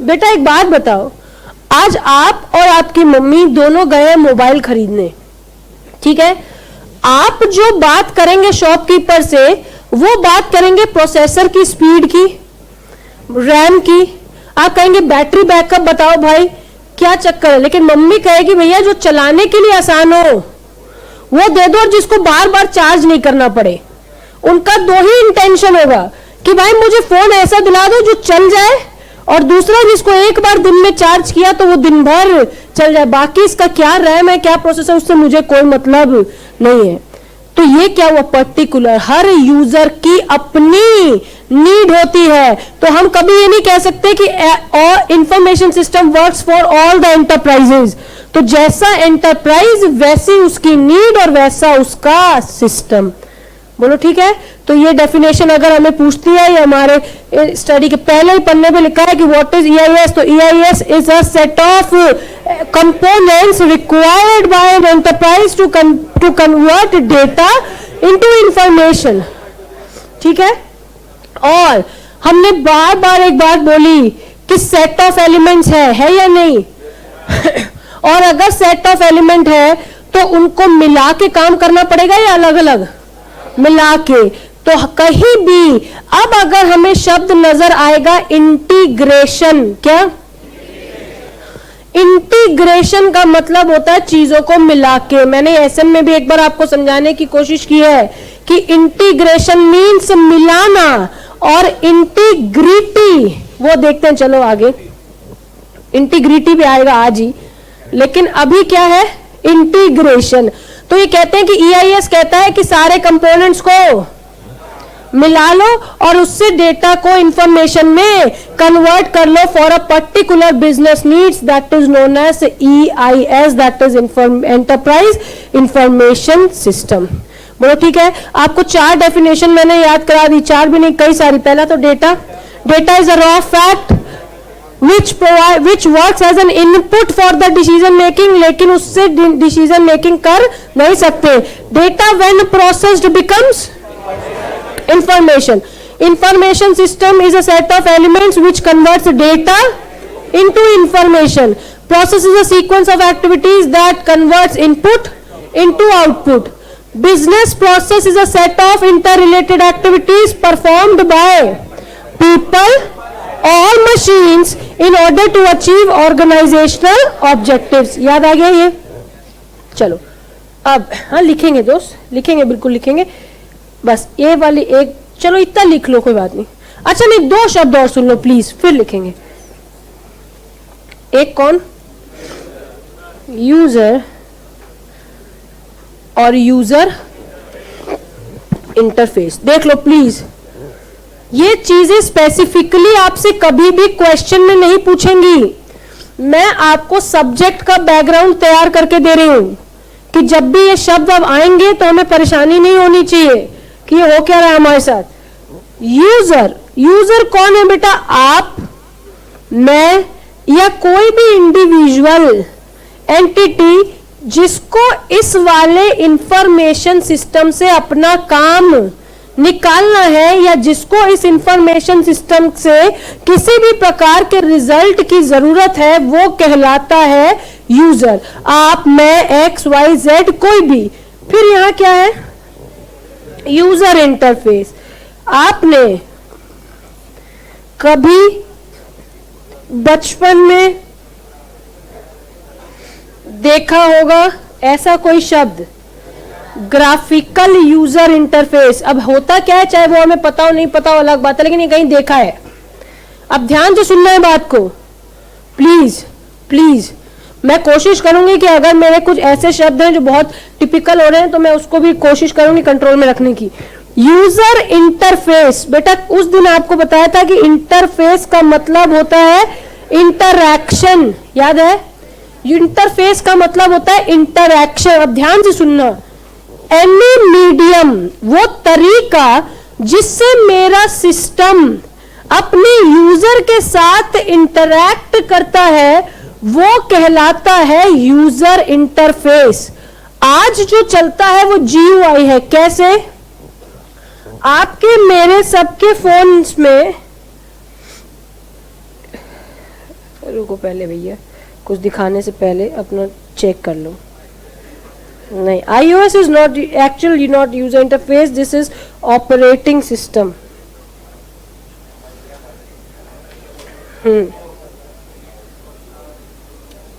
बेटा एक बात बताओ, आज आप और आपकी मम्मी दोनों गए मोबाइल खरीदने, ठीक है? आप जो बात करेंगे शॉपकीपर से, वो बात करेंगे प्रोसेसर की स्पीड की, रैम की। आप कहेंगे बैटरी बैकअप बताओ भाई, क्या चक्कर है? लेकिन मम्मी कहेगी भैया जो चलाने के लिए आसान हो वो दे दो, और जिसको बार बार चार्ज नहीं करना पड़े। उनका दो ही इंटेंशन होगा कि भाई मुझे फोन ऐसा दिला दो जो चल जाए, और दूसरा जिसको एक बार दिन में चार्ज किया तो वो दिन भर चल जाए। बाकी इसका क्या रैम है, क्या प्रोसेसर, उससे मुझे कोई मतलब नहीं है। तो ये क्या हुआ? पर्टिकुलर। हर यूजर की अपनी नीड होती है। तो हम कभी ये नहीं कह सकते कि information system works for all the enterprises. तो जैसा एंटरप्राइज वैसी उसकी नीड और वैसा उसका सिस्टम। बोलो ठीक है? तो ये डेफिनेशन अगर हमें पूछती है, ये हमारे स्टडी के पहले ही पन्ने पे लिखा है कि व्हाट इज EIS। तो EIS is a set of components required by an enterprise to convert data into information. ठीक है? और हमने बार बार एक बात बोली कि सेट ऑफ एलिमेंट्स है या नहीं? और अगर सेट ऑफ एलिमेंट है तो उनको मिला के काम करना पड़ेगा या अलग अलग? मिला के। तो कहीं भी अब अगर हमें शब्द नजर आएगा इंटीग्रेशन, क्या? इंटीग्रेशन का मतलब होता है चीजों को मिला के। मैंने SM में भी एक बार आपको समझाने की कोशिश की है कि इंटीग्रेशन मीन्स मिलाना, और इंटीग्रिटी वो देखते हैं। चलो आगे, इंटीग्रिटी भी आएगा आज ही, लेकिन अभी क्या है? इंटीग्रेशन। तो ये कहते हैं कि EIS कहता है कि सारे कंपोनेंट्स को मिला लो और उससे डेटा को इंफॉर्मेशन में कन्वर्ट कर लो for a particular business needs, that is known as EIS, दैट इज एंटरप्राइज इंफॉर्मेशन सिस्टम। बोलो ठीक है? आपको 4 डेफिनेशन मैंने याद करा दी, 4 भी नहीं, कई सारी। पहला तो data is a raw fact which works as an input for the decision making, लेकिन उससे डिसीजन मेकिंग कर नहीं सकते। Data when processed becomes information. Information system is a set of elements which converts data into information. Process is a sequence of activities that converts input into output. Business process is a set of interrelated activities performed by people or machines in order to achieve organizational objectives. याद आ गया ये? चलो अब हाँ लिखेंगे दोस्त, लिखेंगे, बिल्कुल लिखेंगे। बस ये वाली एक, चलो इतना लिख लो, कोई बात नहीं। अच्छा नहीं, 2 शब्द और सुन लो प्लीज, फिर लिखेंगे। एक कौन? यूजर और यूजर इंटरफेस। देख लो प्लीज, ये चीजें स्पेसिफिकली आपसे कभी भी क्वेश्चन में नहीं पूछेंगी। मैं आपको सब्जेक्ट का बैकग्राउंड तैयार करके दे रही हूं कि जब भी ये शब्द अब आएंगे तो हमें परेशानी नहीं होनी चाहिए कि ये हो क्या रहा है हमारे साथ। यूजर, यूजर कौन है बेटा? आप, मैं या कोई भी इंडिविजुअल एंटिटी जिसको इस वाले इंफॉर्मेशन सिस्टम से अपना काम निकालना है या जिसको इस इंफॉर्मेशन सिस्टम से किसी भी प्रकार के रिजल्ट की जरूरत है, वो कहलाता है यूजर। आप, मैं, एक्स, वाई, जेड, कोई भी। फिर यहां क्या है? User interface. आपने कभी बचपन में देखा होगा ऐसा कोई शब्द, ग्राफिकल यूजर इंटरफेस। अब होता क्या है, चाहे वो हमें पता हो नहीं पता हो अलग बात है, लेकिन ये कहीं देखा है। अब ध्यान से सुनना है बात को, प्लीज प्लीज। मैं कोशिश करूंगी कि अगर मेरे कुछ ऐसे शब्द हैं जो बहुत टिपिकल हो रहे हैं तो मैं उसको भी कोशिश करूंगी कंट्रोल में रखने की। यूजर इंटरफेस, बेटा उस दिन आपको बताया था कि इंटरफेस का मतलब होता है इंटरैक्शन, याद है? इंटरफेस का मतलब होता है इंटरैक्शन। अब ध्यान से सुनना, एनी मीडियम, वो तरीका जिससे मेरा सिस्टम अपने यूजर के साथ इंटरैक्ट करता है, वो कहलाता है यूजर इंटरफेस। आज जो चलता है वो GUI है। कैसे? आपके मेरे सबके फोन्स में, रुको पहले भैया, कुछ दिखाने से पहले अपना चेक कर लो। नहीं, iOS is not actually not user interface, this is operating system।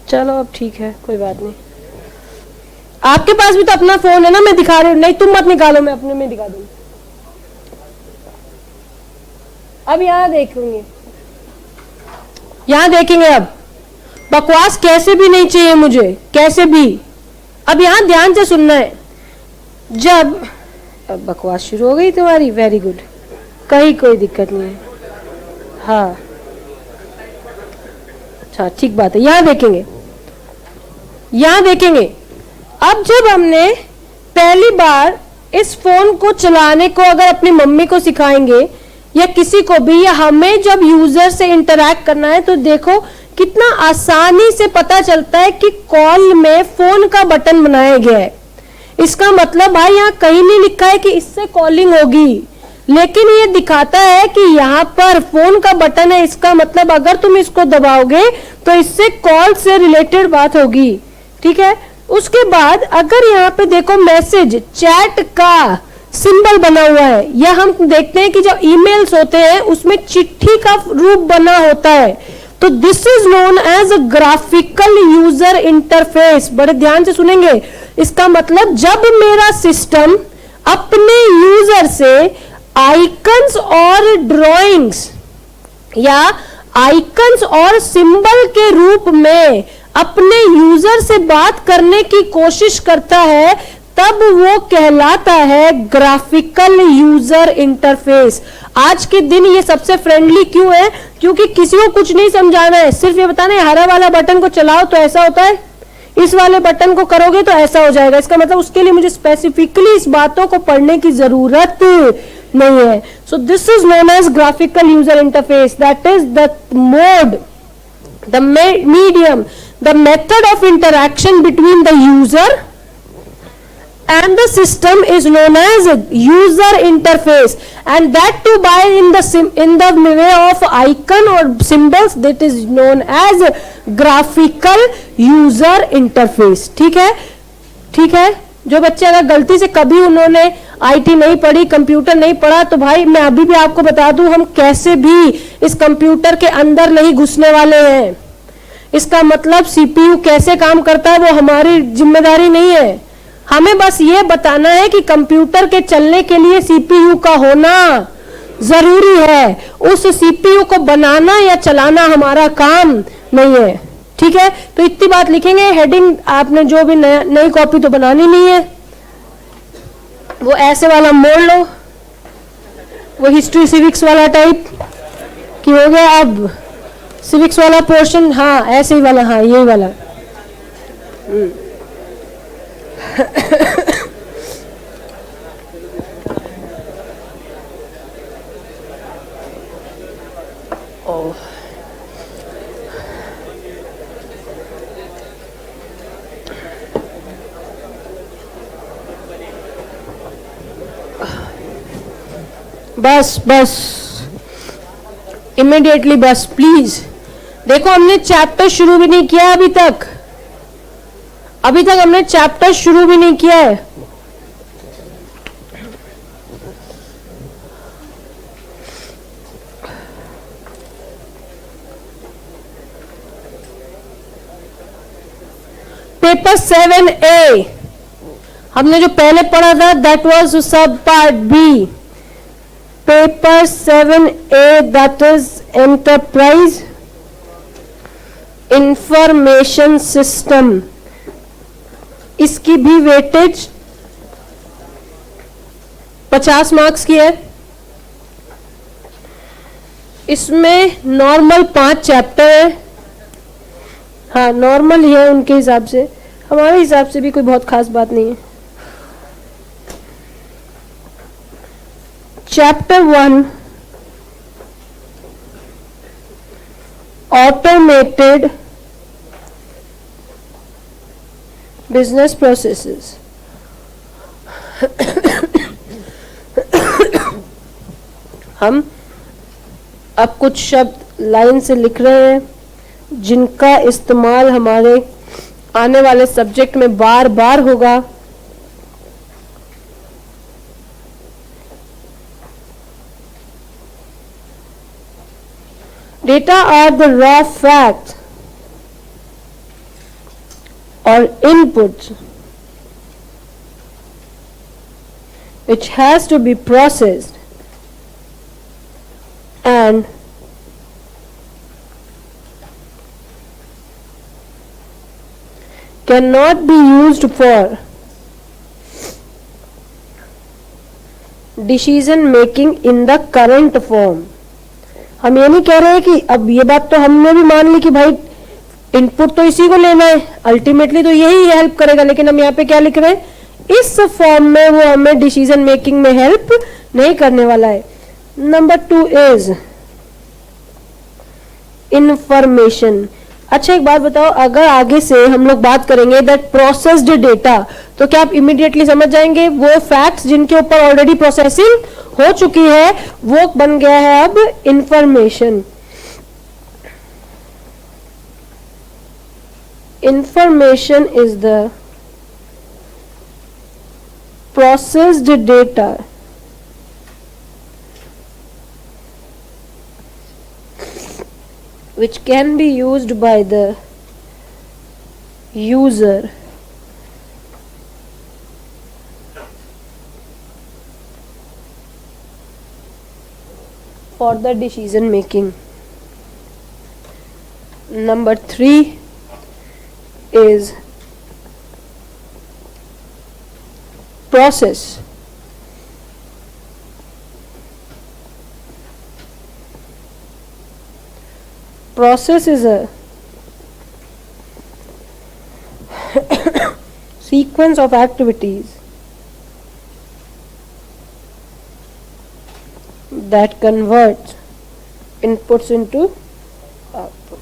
चलो अब ठीक है, कोई बात नहीं। आपके पास भी तो अपना फोन है ना, मैं दिखा रही हूँ। नहीं तुम मत निकालो, मैं अपने में दिखा दूंगी। अब यहां देखेंगे, यहां देखेंगे। अब बकवास कैसे भी नहीं चाहिए मुझे, कैसे भी। अब यहां ध्यान से सुनना है। जब अब बकवास शुरू हो गई तुम्हारी, वेरी गुड, कहीं कोई दिक्कत नहीं है। हाँ अच्छा ठीक बात है। यहां देखेंगे, यहां देखेंगे। अब जब हमने पहली बार इस फोन को चलाने को अगर अपनी मम्मी को सिखाएंगे या किसी को भी, या हमें जब यूजर से इंटरैक्ट करना है, तो देखो कितना आसानी से पता चलता है कि कॉल में फोन का बटन बनाया गया है। इसका मतलब भाई यहाँ कहीं नहीं लिखा है कि इससे कॉलिंग होगी, लेकिन ये दिखाता है कि यहाँ पर फोन का बटन है। इसका मतलब अगर तुम इसको दबाओगे तो इससे कॉल से रिलेटेड बात होगी, ठीक है। उसके बाद अगर यहाँ पे देखो मैसेज चैट का सिंबल बना हुआ है, या हम देखते हैं कि जब ईमेल्स होते हैं उसमें चिट्ठी का रूप बना होता है, तो this is known as a graphical user interface. बड़े ध्यान से सुनेंगे। इसका मतलब जब मेरा सिस्टम अपने यूजर से आइकन्स और ड्राइंग्स या आइकन्स और सिंबल के रूप में अपने यूजर से बात करने की कोशिश करता है, तब वो कहलाता है ग्राफिकल यूजर इंटरफेस। आज के दिन ये सबसे फ्रेंडली क्यों है? क्योंकि किसी को कुछ नहीं समझाना है, सिर्फ ये बताना है हरा वाला बटन को चलाओ तो ऐसा होता है, इस वाले बटन को करोगे तो ऐसा हो जाएगा। इसका मतलब उसके लिए मुझे स्पेसिफिकली इस बातों को पढ़ने की जरूरत नहीं है। So this is known as graphical user interface, that is the mode, the medium, the method of interaction between the user and the system is known as user interface, and that too by in the way of icon or symbols, that is known as graphical user interface। ठीक है, ठीक है। जो बच्चे अगर गलती से कभी उन्होंने आईटी नहीं पढ़ी, कंप्यूटर नहीं पढ़ा, तो भाई मैं अभी भी आपको बता दूं, हम कैसे भी इस कंप्यूटर के अंदर नहीं घुसने वाले हैं। इसका मतलब सीपीयू कैसे काम करता है वो हमारी जिम्मेदारी नहीं है। हमें बस ये बताना है कि कंप्यूटर के चलने के लिए सीपीयू का होना जरूरी है। उस सीपीयू को बनाना या चलाना हमारा काम नहीं है, ठीक है। तो इतनी बात लिखेंगे। हेडिंग आपने जो भी नई कॉपी तो बनानी नहीं है, वो ऐसे वाला मोड़ लो, वो हिस्ट्री सिविक्स वाला टाइप कि हो गया। अब सिविक्स वाला पोर्शन, हाँ ऐसे ही वाला, हाँ यही वाला। बस बस इमीडिएटली बस प्लीज। देखो हमने चैप्टर शुरू भी नहीं किया अभी तक, अभी तक हमने चैप्टर शुरू भी नहीं किया है। पेपर 7A हमने जो पहले पढ़ा था दैट वाज सब part B. Paper 7A that is enterprise information system, इसकी भी वेटेज 50 मार्क्स की है। इसमें नॉर्मल 5 चैप्टर है, हाँ नॉर्मल ही है उनके हिसाब से, हमारे हिसाब से भी कोई बहुत खास बात नहीं है। Chapter 1 automated business processes. हम अब कुछ शब्द लाइन से लिख रहे हैं जिनका इस्तेमाल हमारे आने वाले सब्जेक्ट में बार बार होगा। Data are the raw facts or inputs which has to be processed and cannot be used for decision making in the current form। हम ये नहीं कह रहे हैं कि अब ये बात तो हमने भी मान ली कि भाई इनपुट तो इसी को लेना है, अल्टीमेटली तो यही हेल्प करेगा, लेकिन हम यहाँ पे क्या लिख रहे हैं, इस फॉर्म में वो हमें डिसीजन मेकिंग में हेल्प नहीं करने वाला है। Number 2 is information. अच्छा एक बात बताओ, अगर आगे से हम लोग बात करेंगे दैट प्रोसेस्ड डेटा, तो क्या आप इमीडिएटली समझ जाएंगे वो फैक्ट्स जिनके ऊपर ऑलरेडी प्रोसेसिंग हो चुकी है वो बन गया है अब information. Information is the processed data which can be used by the user for the decision making. Number 3 is process. Process is a sequence of activities that converts inputs into output.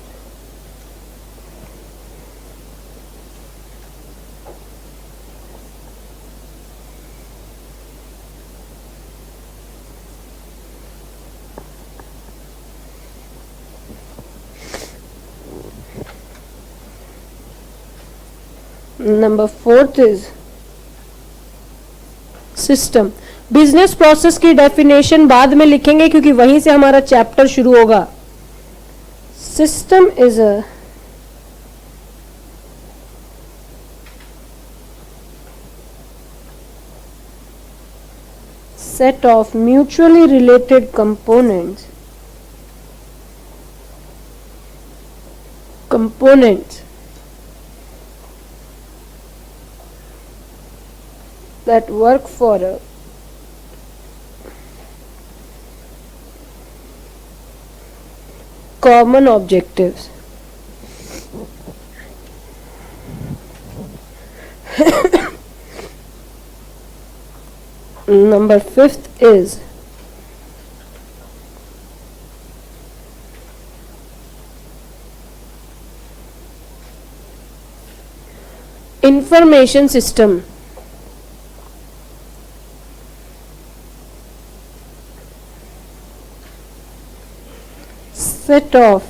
Number 4 is system. Business process की definition बाद में लिखेंगे क्योंकि वहीं से हमारा chapter शुरू होगा। System is a set of mutually related components that work for a common objectives. Number 5th is information system. Set of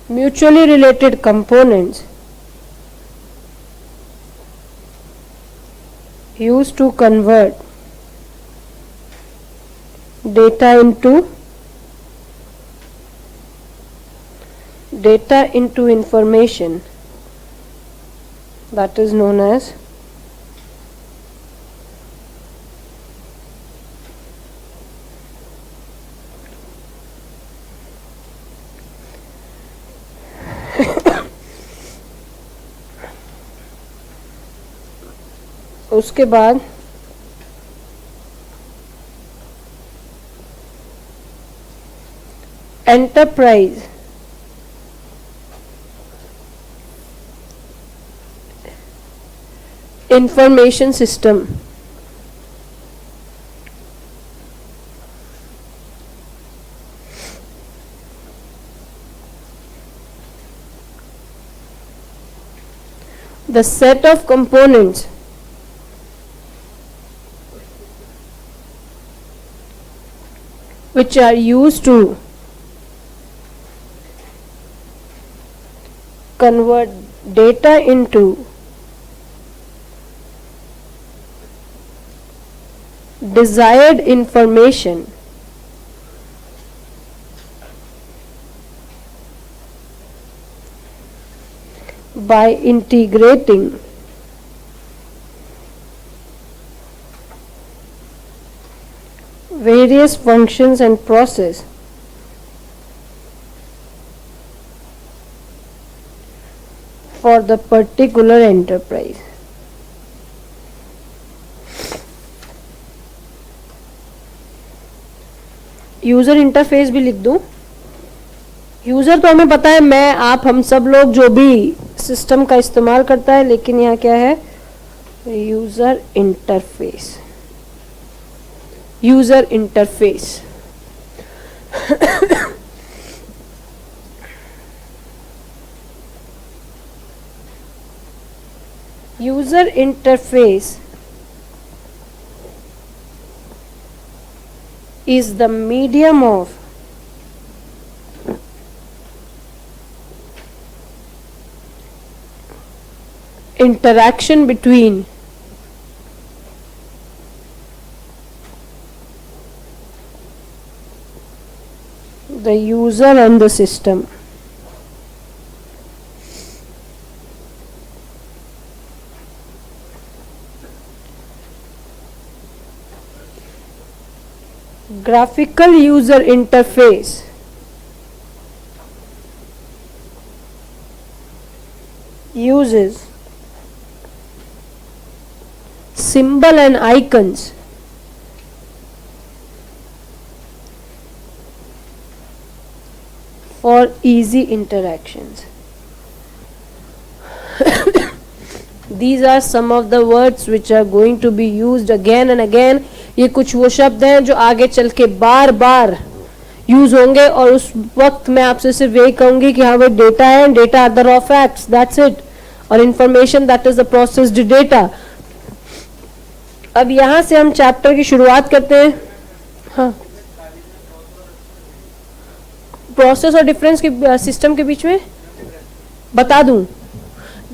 mutually related components used to convert data into information, that is known as उसके बाद enterprise information system, the set of components which are used to convert data into desired information by integrating various functions and process for the particular enterprise. User interface भी लिख दूं. User तो हमें पता है, मैं आप हम सब लोग जो भी सिस्टम का इस्तेमाल करता है, लेकिन यहाँ क्या है, user interface. User interface user interface is the medium of interaction between the user and the system. Graphical user interface uses symbol and icons for easy interactions. These are some of the words which are going to be used again and again. ये कुछ वो शब्द हैं जो आगे चल के बार बार use होंगे, और उस वक्त मैं आपसे सिर्फ यही कहूंगी कि हाँ भाई डेटा है, data are the raw facts, that's it, और information that is the processed data. अब यहां से हम चैप्टर की शुरुआत करते हैं. हाँ, प्रोसेस और डिफरेंस के सिस्टम के बीच में बता दूं.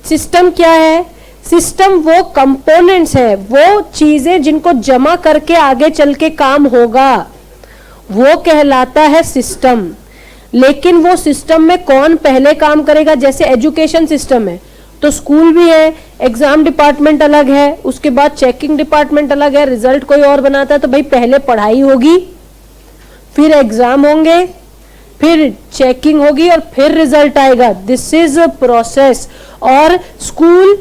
सिस्टम क्या है? सिस्टम वो कंपोनेंट्स है, वो चीजें जिनको जमा करके आगे चल के काम होगा, वो कहलाता है सिस्टम. लेकिन वो सिस्टम में कौन पहले काम करेगा? जैसे एजुकेशन सिस्टम है तो स्कूल भी है, एग्जाम डिपार्टमेंट अलग है, उसके बाद चेकिंग डिपार्टमेंट अलग है, रिजल्ट कोई और बनाता है. तो भाई पहले पढ़ाई होगी, फिर एग्जाम होंगे, फिर चेकिंग होगी और फिर रिजल्ट आएगा. This is a process. और school,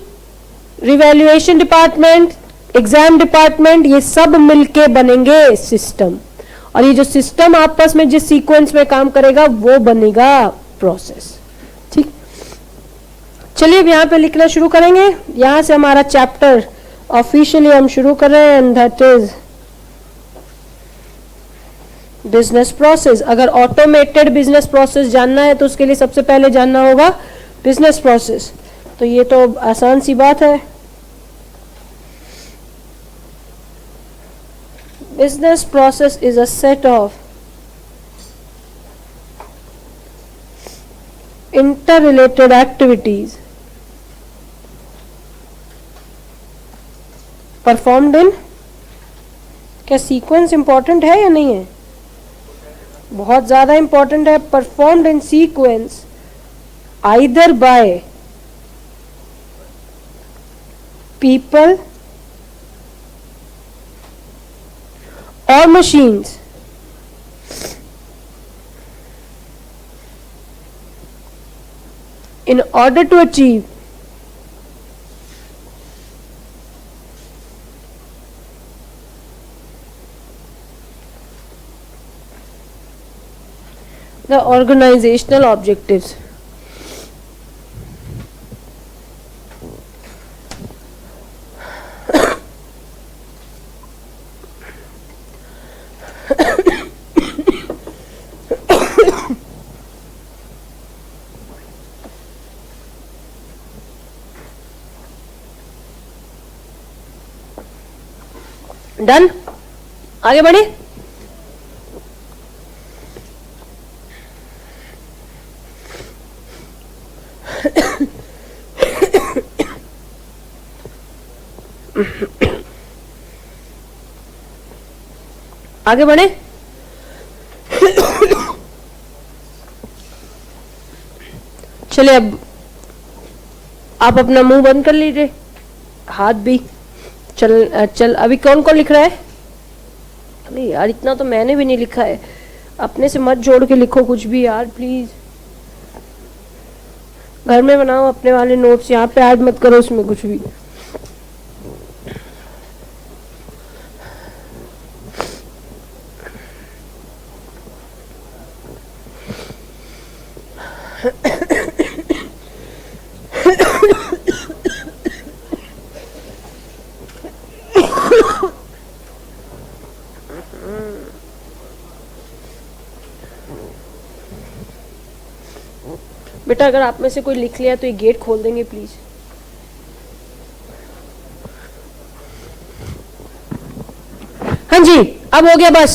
revaluation department, exam department, ये सब मिलके बनेंगे सिस्टम. और ये जो सिस्टम आपस में जिस सीक्वेंस में काम करेगा वो बनेगा प्रोसेस। ठीक, चलिए अब यहाँ पे लिखना शुरू करेंगे। यहाँ से हमारा चैप्टर ऑफिशियली हम शुरू कर रहे हैं, and that is business process. अगर ऑटोमेटेड बिजनेस प्रोसेस जानना है तो उसके लिए सबसे पहले जानना होगा बिजनेस प्रोसेस। तो ये तो आसान सी बात है। Business process is a set of interrelated activities performed in, क्या सीक्वेंस इंपॉर्टेंट है या नहीं है? बहुत ज्यादा इंपॉर्टेंट है। Performed in sequence either by people और machines in order to achieve the organizational objectives. Done, आगे बढ़े। आगे बढ़े। चलिए अब आप अपना मुंह बंद कर लीजिए, हाथ भी। चल अभी कौन कौन लिख रहा है? अरे यार इतना तो मैंने भी नहीं लिखा है। अपने से मत जोड़ के लिखो कुछ भी यार प्लीज। घर में बनाओ अपने वाले नोट्स, यहाँ पे ऐड मत करो उसमें कुछ भी। बेटा अगर आप में से कोई लिख लिया तो ये गेट खोल देंगे प्लीज। हाँ जी अब हो गया बस,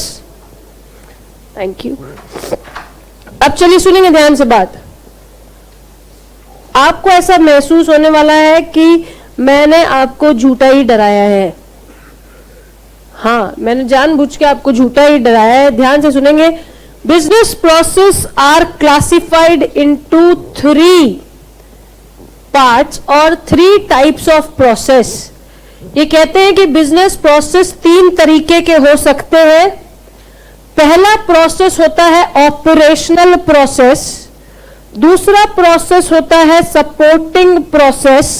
थैंक यू। अब चलिए सुनेंगे ध्यान से बात। आपको ऐसा महसूस होने वाला है कि मैंने आपको झूठा ही डराया है। हाँ, मैंने जानबूझ के आपको झूठा ही डराया है। ध्यान से सुनेंगे। Business process are classified into 3 parts or 3 types of process। ये कहते हैं कि बिजनेस प्रोसेस 3 तरीके के हो सकते हैं। पहला प्रोसेस होता है ऑपरेशनल प्रोसेस, दूसरा प्रोसेस होता है सपोर्टिंग प्रोसेस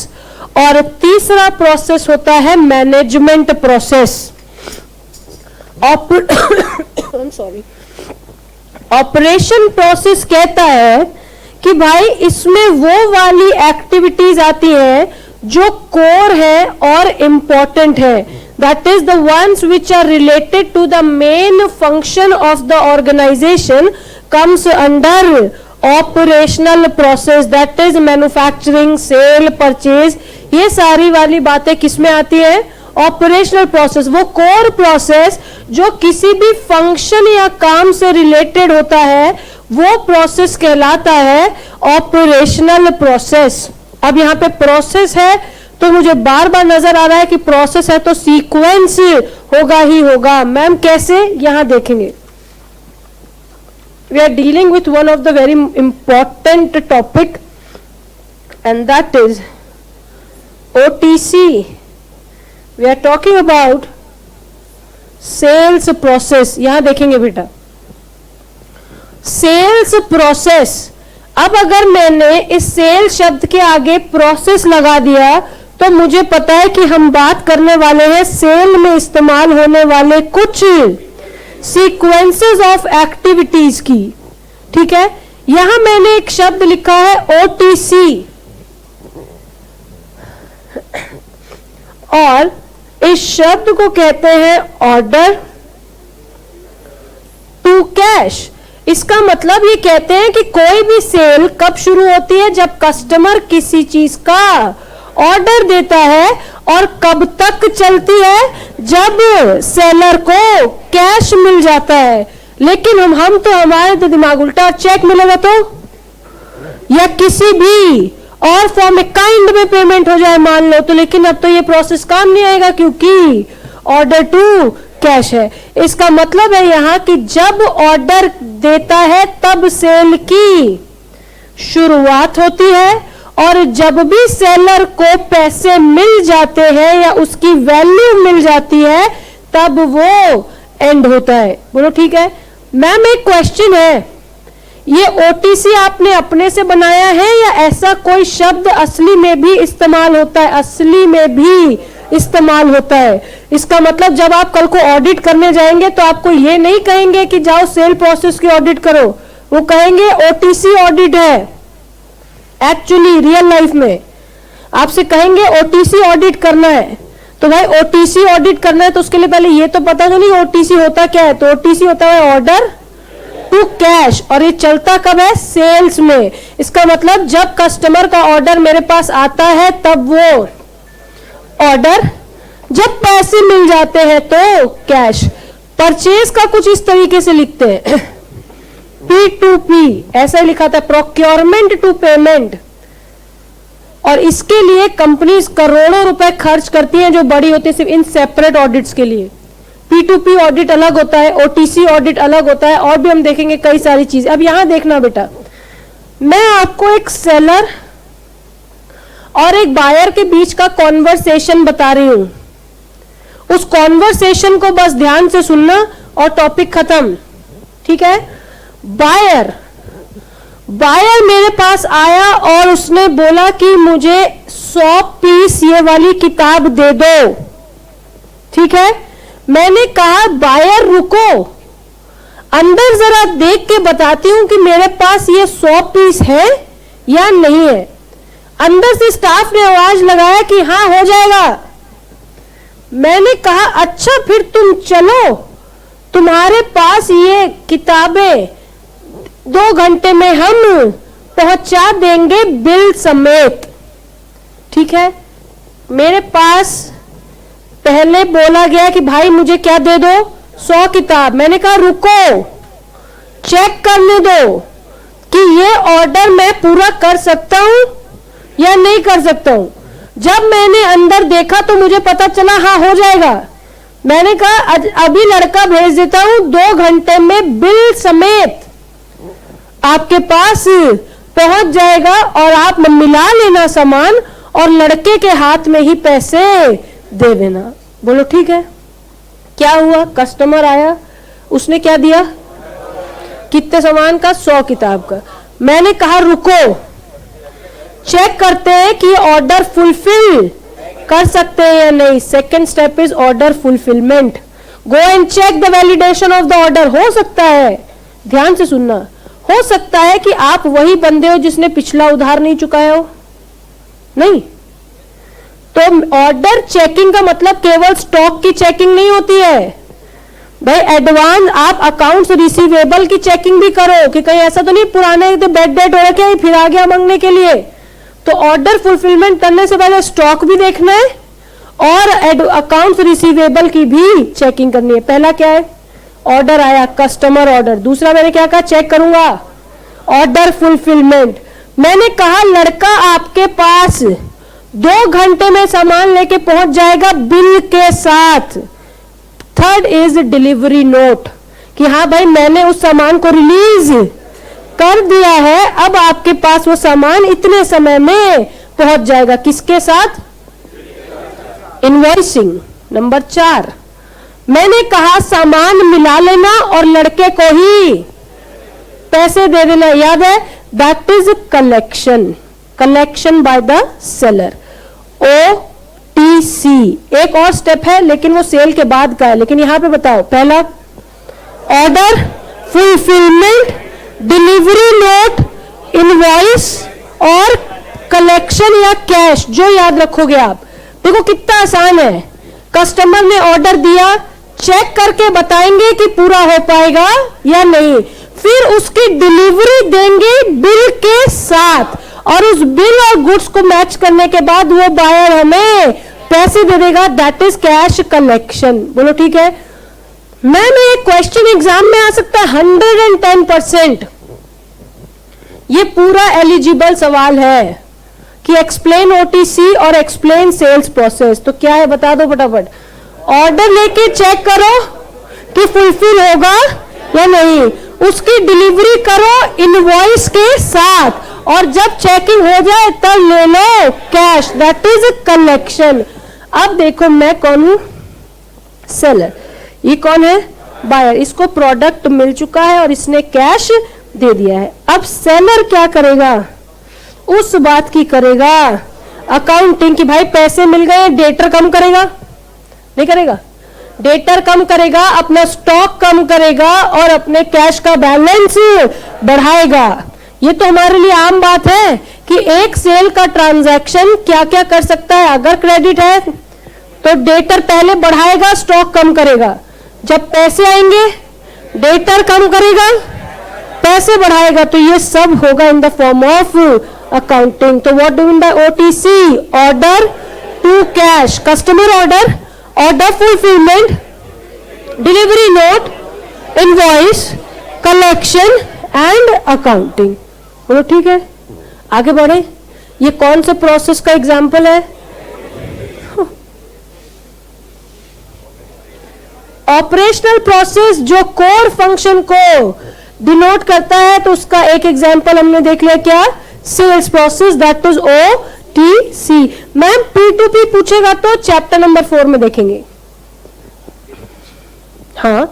और तीसरा प्रोसेस होता है मैनेजमेंट प्रोसेस। ऑपरेशन प्रोसेस कहता है कि भाई इसमें वो वाली एक्टिविटीज आती हैं जो कोर है और इंपॉर्टेंट है। That is the ones which are related to the main function of the organisation comes under operational process. That is manufacturing, sale, purchase, ये सारी वाली बातें किसमें आती है? Operational process. वो कोर प्रोसेस जो किसी भी फंक्शन या काम से रिलेटेड होता है वो प्रोसेस कहलाता है ऑपरेशनल प्रोसेस। अब यहाँ पे प्रोसेस है तो मुझे बार बार नजर आ रहा है कि प्रोसेस है तो सीक्वेंस होगा ही होगा। मैम कैसे? यहां देखेंगे। We are dealing with one of the very important topic and that is OTC। We are talking about sales process। यहां देखेंगे बेटा, सेल्स प्रोसेस। अब अगर मैंने इस सेल शब्द के आगे प्रोसेस लगा दिया तो मुझे पता है कि हम बात करने वाले हैं सेल में इस्तेमाल होने वाले कुछ सीक्वेंसेस ऑफ एक्टिविटीज की। ठीक है, यहां मैंने एक शब्द लिखा है ओटीसी, और इस शब्द को कहते हैं ऑर्डर टू कैश। इसका मतलब ये कहते हैं कि कोई भी सेल कब शुरू होती है, जब कस्टमर किसी चीज का ऑर्डर देता है, और कब तक चलती है, जब सेलर को कैश मिल जाता है। लेकिन हम तो हमारे तो दिमाग उल्टा, चेक मिलेगा तो, या किसी भी और फॉर्म में काइंड में पेमेंट हो जाए मान लो तो, लेकिन अब तो ये प्रोसेस काम नहीं आएगा क्योंकि ऑर्डर टू कैश है। इसका मतलब है यहां कि जब ऑर्डर देता है तब सेल की शुरुआत होती है, और जब भी सेलर को पैसे मिल जाते हैं या उसकी वैल्यू मिल जाती है तब वो एंड होता है। बोलो ठीक है। मैम एक क्वेश्चन है, ये ओटीसी आपने अपने से बनाया है या ऐसा कोई शब्द असली में भी इस्तेमाल होता है? असली में भी इस्तेमाल होता है। इसका मतलब जब आप कल को ऑडिट करने जाएंगे तो आपको ये नहीं कहेंगे कि जाओ सेल प्रोसेस की ऑडिट करो, वो कहेंगे ओटीसी ऑडिट है। एक्चुअली रियल लाइफ में आपसे कहेंगे ओटीसी ऑडिट करना है, तो भाई ओटीसी ऑडिट करना है तो उसके लिए पहले ये तो पता तो नहीं ओटीसी होता क्या है। तो ओटीसी होता है ऑर्डर टू कैश, और ये चलता कब है? सेल्स में। इसका मतलब जब कस्टमर का ऑर्डर मेरे पास आता है तब वो ऑर्डर, जब पैसे मिल जाते हैं तो कैश। परचेज का कुछ इस तरीके से लिखते हैं P2P, ऐसा ही लिखा था, प्रोक्योरमेंट टू पेमेंट। और इसके लिए कंपनीज करोड़ों रुपए खर्च करती हैं जो बड़ी होती है सिर्फ इन सेपरेट ऑडिट्स के लिए। P2P ऑडिट अलग होता है, OTC ऑडिट अलग होता है, और भी हम देखेंगे कई सारी चीजें। अब यहां देखना बेटा, मैं आपको एक सेलर और एक बायर के बीच का कॉन्वर्सेशन बता रही हूं। उस कॉन्वर्सेशन को बस ध्यान से सुनना और टॉपिक खत्म। ठीक है। बायर मेरे पास आया और उसने बोला कि मुझे 100 पीस ये वाली किताब दे दो। ठीक है। मैंने कहा बायर रुको, अंदर जरा देख के बताती हूं कि मेरे पास ये 100 पीस है या नहीं है। अंदर से स्टाफ ने आवाज लगाया कि हाँ हो जाएगा। मैंने कहा अच्छा फिर तुम चलो, तुम्हारे पास ये किताबें 2 घंटे में हम पहुंचा देंगे बिल समेत। ठीक है। मेरे पास पहले बोला गया कि भाई मुझे क्या दे दो, 100 किताब। मैंने कहा रुको, चेक करने दो कि ये ऑर्डर मैं पूरा कर सकता हूं या नहीं कर सकता हूं। जब मैंने अंदर देखा तो मुझे पता चला हाँ हो जाएगा। मैंने कहा अभी लड़का भेज देता हूं, 2 घंटे में बिल समेत आपके पास पहुंच जाएगा और आप मिला लेना सामान और लड़के के हाथ में ही पैसे दे देना। बोलो ठीक है। क्या हुआ? कस्टमर आया, उसने क्या दिया? कितने सामान का? 100 किताब का। मैंने कहा रुको, चेक करते हैं कि ऑर्डर फुलफिल कर सकते हैं या नहीं। Second step is order fulfilment. Go and check the validation of the order. हो सकता है, ध्यान से सुनना, हो सकता है कि आप वही बंदे हो जिसने पिछला उधार नहीं चुकाया हो। नहीं तो ऑर्डर चेकिंग का मतलब केवल स्टॉक की चेकिंग नहीं होती है भाई, एडवांस आप अकाउंट्स रिसीवेबल की चेकिंग भी करो कि कहीं ऐसा तो नहीं पुराने तो बेड डेट हो रखे फिर आ गया मांगने के लिए। तो ऑर्डर फुलफिलमेंट करने से पहले स्टॉक भी देखना है और अकाउंट्स रिसीवेबल की भी चेकिंग करनी है। पहला क्या है? ऑर्डर आया, कस्टमर ऑर्डर। दूसरा मैंने क्या कहा? चेक करूंगा ऑर्डर फुलफिलमेंट। मैंने कहा लड़का आपके पास 2 घंटे में सामान लेके पहुंच जाएगा बिल के साथ। थर्ड इज डिलीवरी नोट कि हाँ भाई मैंने उस सामान को रिलीज कर दिया है, अब आपके पास वो सामान इतने समय में पहुंच जाएगा। किसके साथ? इनवॉइसिंग। नंबर 4 मैंने कहा सामान मिला लेना और लड़के को ही पैसे दे देना। याद है? That is collection, collection by the seller. OTC एक और स्टेप है लेकिन वो सेल के बाद का है। लेकिन यहां पे बताओ, पहला order, fulfilment, delivery note, invoice और कलेक्शन या कैश। जो याद रखोगे आप। देखो कितना आसान है। कस्टमर ने ऑर्डर दिया, चेक करके बताएंगे कि पूरा हो पाएगा या नहीं, फिर उसकी डिलीवरी देंगे बिल के साथ, और उस बिल और गुड्स को मैच करने के बाद वो बायर हमें पैसे दे देगा। That is cash collection. बोलो ठीक है। मैम ये क्वेश्चन एग्जाम में आ सकता है 110%। ये पूरा एलिजिबल सवाल है कि एक्सप्लेन ओटीसी और एक्सप्लेन सेल्स प्रोसेस। तो क्या है बता दो फटाफट। ऑर्डर लेके चेक करो कि फुलफिल होगा या नहीं, उसकी डिलीवरी करो इनवॉइस के साथ, और जब चेकिंग हो जाए तब ले लो कैश। That is collection. अब देखो मैं कौन हूं? सेलर। ये कौन है? बायर। इसको प्रोडक्ट मिल चुका है और इसने कैश दे दिया है। अब सेलर क्या करेगा? उस बात की करेगा अकाउंटिंग कि भाई पैसे मिल गए, डेटर कम करेगा, नहीं करेगा? डेटर कम करेगा, अपना स्टॉक कम करेगा और अपने कैश का बैलेंस बढ़ाएगा। ये तो हमारे लिए आम बात है कि एक सेल का ट्रांजैक्शन क्या क्या कर सकता है। अगर क्रेडिट है तो डेटर पहले बढ़ाएगा, स्टॉक कम करेगा। जब पैसे आएंगे डेटर कम करेगा, पैसे बढ़ाएगा। तो ये सब होगा in the form of accounting. तो what do mean by OTC? Order to cash, customer order, order fulfilment, delivery note, invoice, collection and accounting. बोलो ठीक है। आगे बढ़े। ये कौन से प्रोसेस का एग्जाम्पल है? ऑपरेशनल प्रोसेस जो कोर फंक्शन को डिनोट करता है, तो उसका एक एग्जाम्पल हमने देख लिया। क्या? Sales process, that is OTC. Ma'am P2P पूछेगा तो चैप्टर नंबर 4 में देखेंगे। हाँ,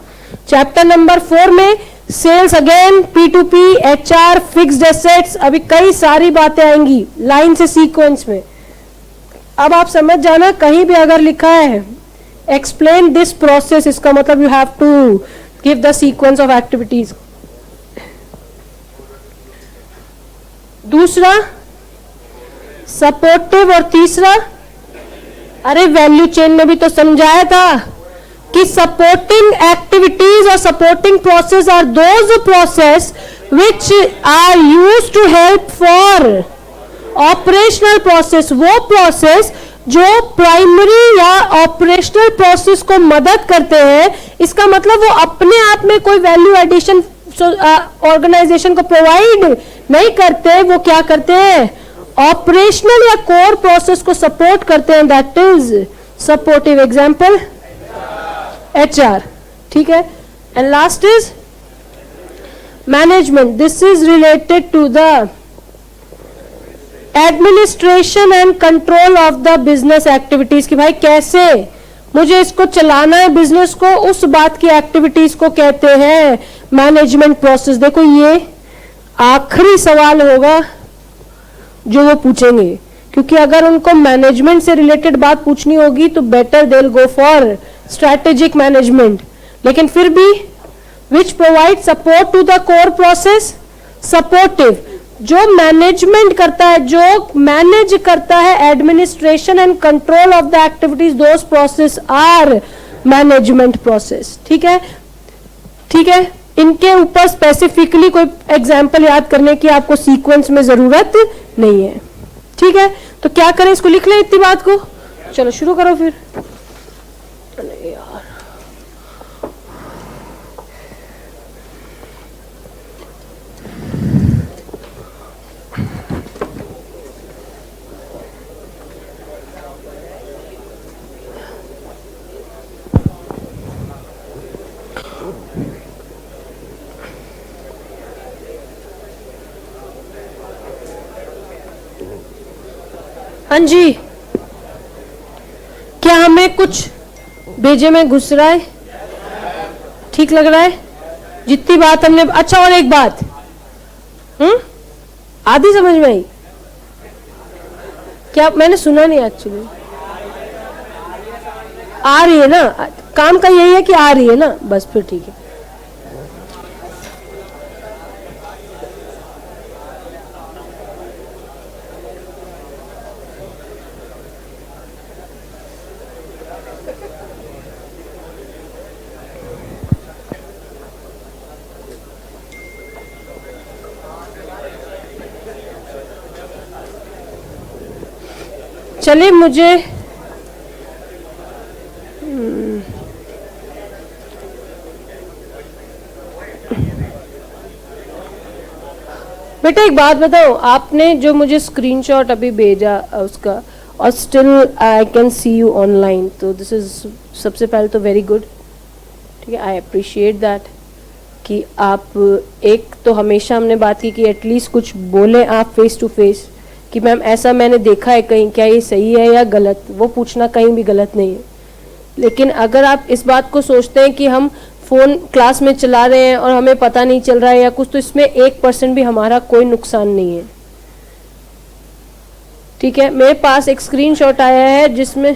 चैप्टर नंबर 4 में sales again, P2P, HR, fixed assets, अभी कई सारी बातें आएंगी लाइन से सीक्वेंस में। अब आप समझ जाना, कहीं भी अगर लिखा है एक्सप्लेन दिस प्रोसेस, इसका मतलब you have to give the sequence of activities. दूसरा सपोर्टिव, और तीसरा, अरे वैल्यू चेन में भी तो समझाया था कि सपोर्टिंग एक्टिविटीज और supporting process are those process which are used to help for operational process. वो प्रोसेस जो प्राइमरी या ऑपरेशनल प्रोसेस को मदद करते हैं। इसका मतलब वो अपने आप में कोई वैल्यू एडिशन ऑर्गेनाइजेशन को प्रोवाइड नहीं करते, वो क्या करते हैं? ऑपरेशनल या कोर प्रोसेस को सपोर्ट करते हैं। That is supportive. Example HR, ठीक है। And last is management. This is related to the administration and control of the business activities कि भाई कैसे मुझे इसको चलाना है बिजनेस को, उस बात की एक्टिविटीज को कहते हैं मैनेजमेंट प्रोसेस। देखो ये आखिरी सवाल होगा जो वो पूछेंगे, क्योंकि अगर उनको मैनेजमेंट से रिलेटेड बात पूछनी होगी तो better they will go for strategic management. लेकिन फिर भी which provide support to the core process, supportive, जो मैनेजमेंट करता है, जो मैनेज करता है administration and control of the activities, those process are management process. ठीक है, ठीक है। इनके ऊपर स्पेसिफिकली कोई एग्जाम्पल याद करने की आपको सीक्वेंस में जरूरत नहीं है। ठीक है, तो क्या करें, इसको लिख लें इतनी बात को। चलो शुरू करो फिर। अरे यार हाँ जी, क्या हमें कुछ भेजे में घुस रहा है? ठीक लग रहा है जितनी बात हमने। अच्छा, और एक बात, आधी समझ में आई क्या? मैंने सुना नहीं एक्चुअली। आ रही है ना? काम का यही है कि आ रही है ना? बस फिर ठीक है। चलिए मुझे बेटा एक बात बताओ, आपने जो मुझे स्क्रीनशॉट अभी भेजा उसका, और still I can see you online, तो दिस इज सबसे पहले तो वेरी गुड, ठीक है, आई अप्रिशिएट दैट कि आप एक तो हमेशा हमने बात की कि एटलीस्ट कुछ बोले आप फेस टू फेस कि मैम ऐसा मैंने देखा है कहीं, क्या ये सही है या गलत, वो पूछना कहीं भी गलत नहीं है। लेकिन अगर आप इस बात को सोचते हैं कि हम फोन क्लास में चला रहे हैं और हमें पता नहीं चल रहा है या कुछ, तो इसमें 1% भी हमारा कोई नुकसान नहीं है, ठीक है। मेरे पास एक स्क्रीनशॉट आया है जिसमें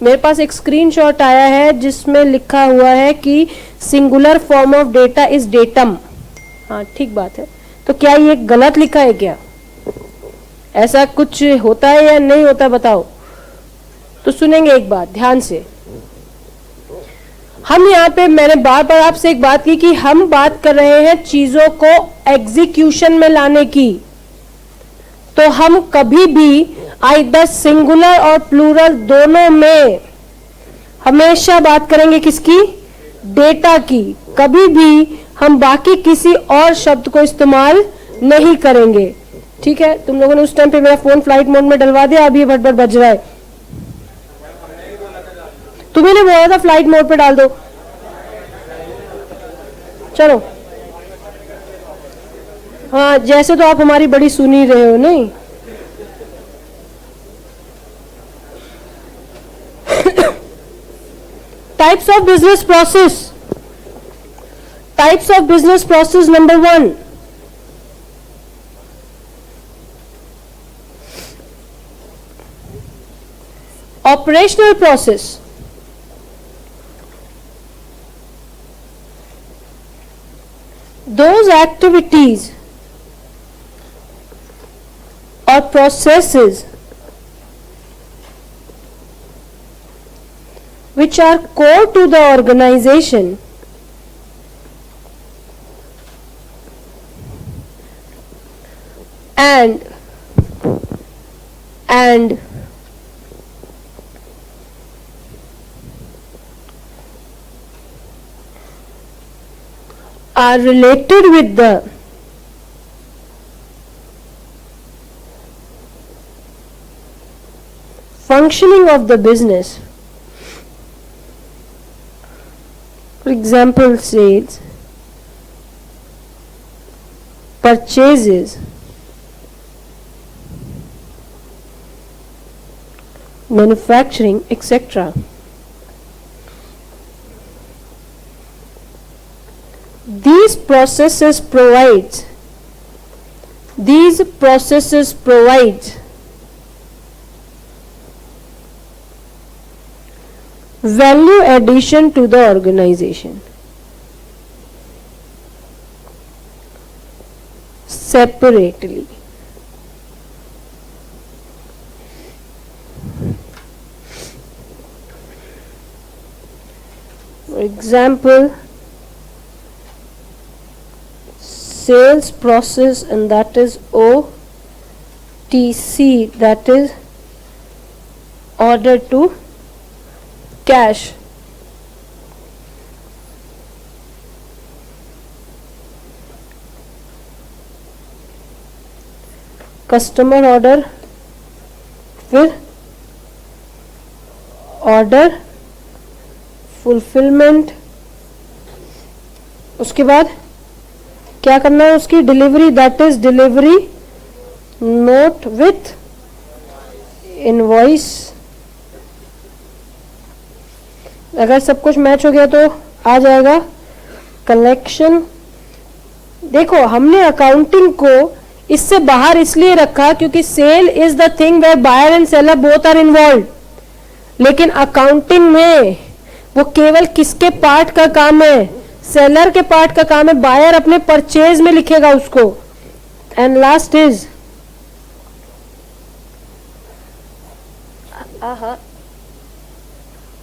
मेरे पास एक स्क्रीनशॉट आया है जिसमें लिखा हुआ है कि singular form of data is datum. हाँ ठीक बात है, तो क्या ये गलत लिखा है क्या? ऐसा कुछ होता है या नहीं होता बताओ? तो सुनेंगे एक बात ध्यान से। हम यहाँ पे, मैंने बार बार आपसे एक बात की कि हम बात कर रहे हैं चीजों को एग्जीक्यूशन में लाने की, तो हम कभी भी आइदर सिंगुलर और प्लूरल दोनों में हमेशा बात करेंगे किसकी? डेटा की। कभी भी हम बाकी किसी और शब्द को इस्तेमाल नहीं करेंगे, ठीक है। तुम लोगों ने उस टाइम पे मेरा फोन फ्लाइट मोड में डलवा दिया, अभी ये भट बज रहा है। तुम्हें ने बोला था फ्लाइट मोड पे डाल दो। चलो, हाँ जैसे तो आप हमारी बड़ी सुन ही रहे हो नहीं। Types of business process. Types of business process number 1, operational process. Those activities or processes which are core to the organization and are related with the functioning of the business. For example, sales, purchases, manufacturing, etc. These processes provide value addition to the organization. Separately. For example, sales process, and that is OTC, that is order to cash. Customer order, फिर order fulfillment, उसके बाद क्या करना है? उसकी delivery, that is delivery note with invoice. अगर सब कुछ मैच हो गया तो आ जाएगा कलेक्शन। देखो, हमने अकाउंटिंग को इससे बाहर इसलिए रखा क्योंकि sale is the thing where buyer and seller both are involve, लेकिन अकाउंटिंग में वो केवल किसके पार्ट का काम है? सेलर के पार्ट का काम है। बायर अपने परचेज में लिखेगा उसको। एंड लास्ट इज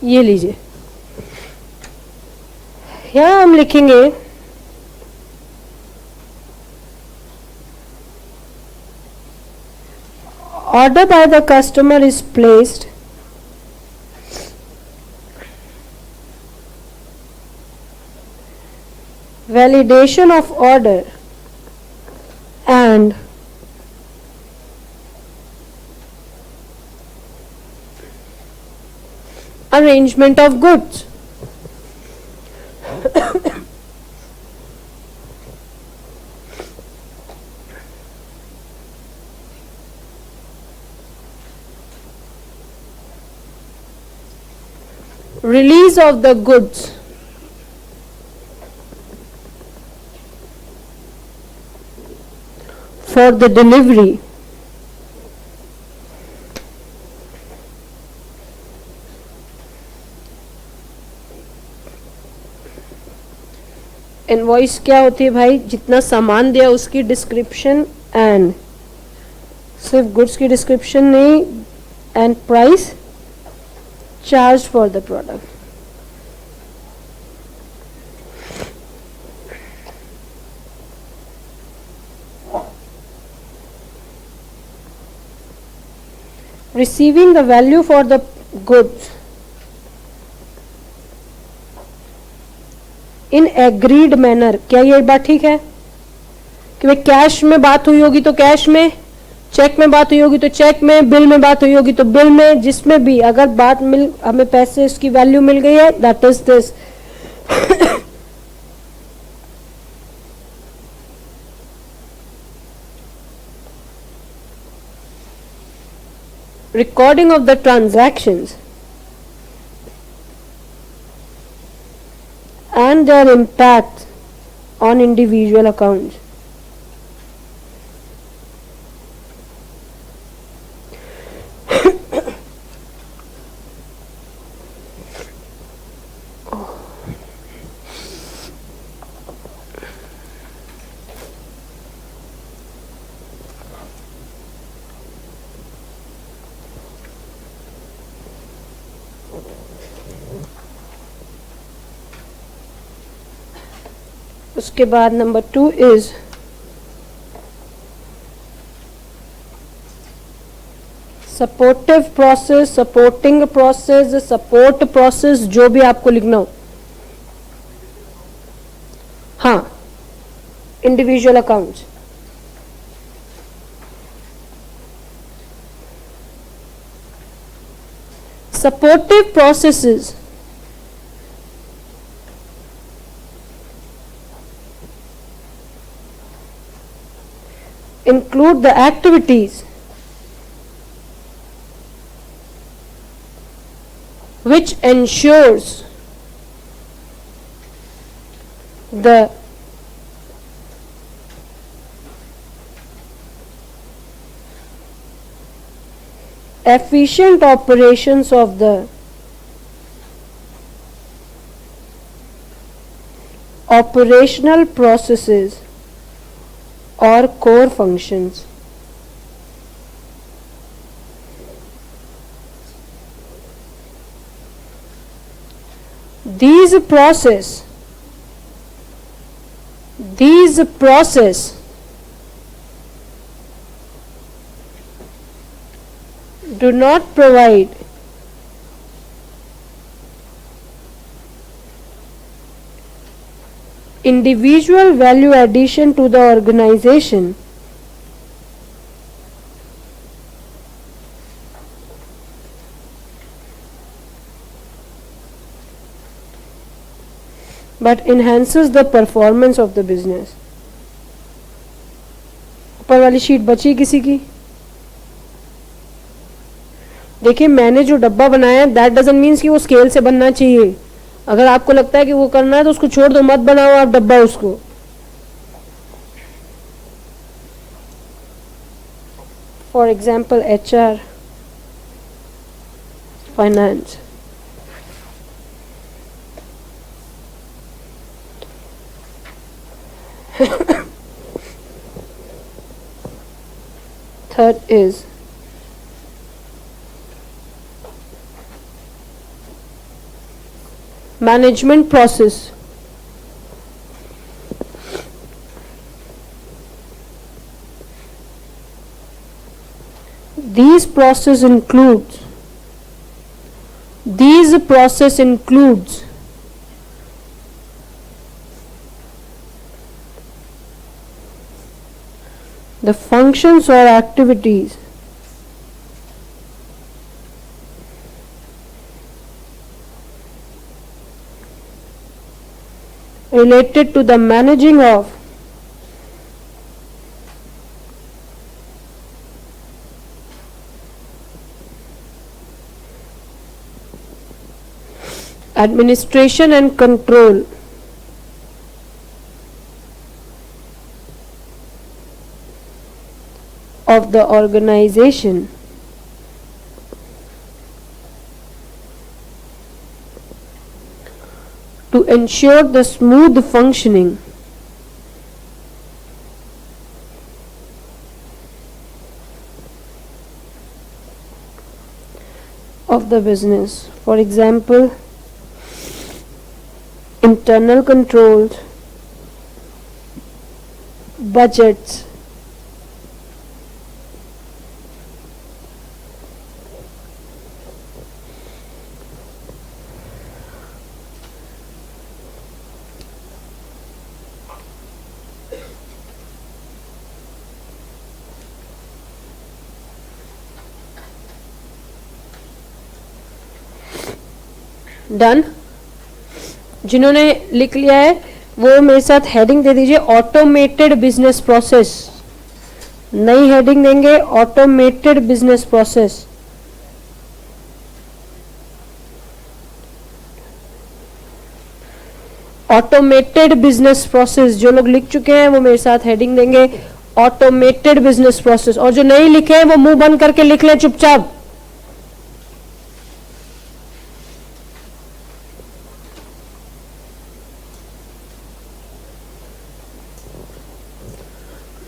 ये लीजिए, यहां हम लिखेंगे order by the customer is placed, validation of order and arrangement of goods. Release of the goods. For the delivery. Invoice क्या होती है भाई? जितना सामान दिया उसकी डिस्क्रिप्शन एंड सिर्फ गुड्स की डिस्क्रिप्शन नहीं, and price charge for the product. Receiving the value for the goods in agreed manner. क्या ये बात ठीक है कि भाई कैश में बात हुई होगी तो कैश में, चेक में बात हुई होगी तो चेक में, बिल में बात हुई होगी तो बिल में, जिसमें भी अगर बात मिल हमें पैसे उसकी वैल्यू मिल गई है, that is this. Recording of the transactions and their impact on individual accounts. उसके बाद number 2 is supportive process, supporting process, support process, जो भी आपको लिखना हो. हाँ, individual accounts. Supportive processes include the activities which ensures the efficient operations of the operational processes or core functions. These process do not provide individual value addition to the organization, but enhances the performance of the business. ऊपर वाली sheet बची किसी की? देखिए, मैंने जो डब्बा बनाया है दैट डजंट मीन्स कि वो स्केल से बनना चाहिए. अगर आपको लगता है कि वो करना है तो उसको छोड़ दो, मत बनाओ आप डब्बा उसको. For example HR, finance. Third is management process. These process includes the functions or activities related to the managing of administration and control of the organization to ensure the smooth functioning of the business. For example, internal controls, budgets, done. जिन्होंने लिख लिया है वो मेरे साथ heading दे दीजिए, automated business process. नई heading देंगे, automated business process. Automated business process. जो लोग लिख चुके हैं वो मेरे साथ हेडिंग देंगे, ऑटोमेटेड बिजनेस प्रोसेस। और जो नहीं लिखे हैं वो मुंह बंद करके लिख लें चुपचाप।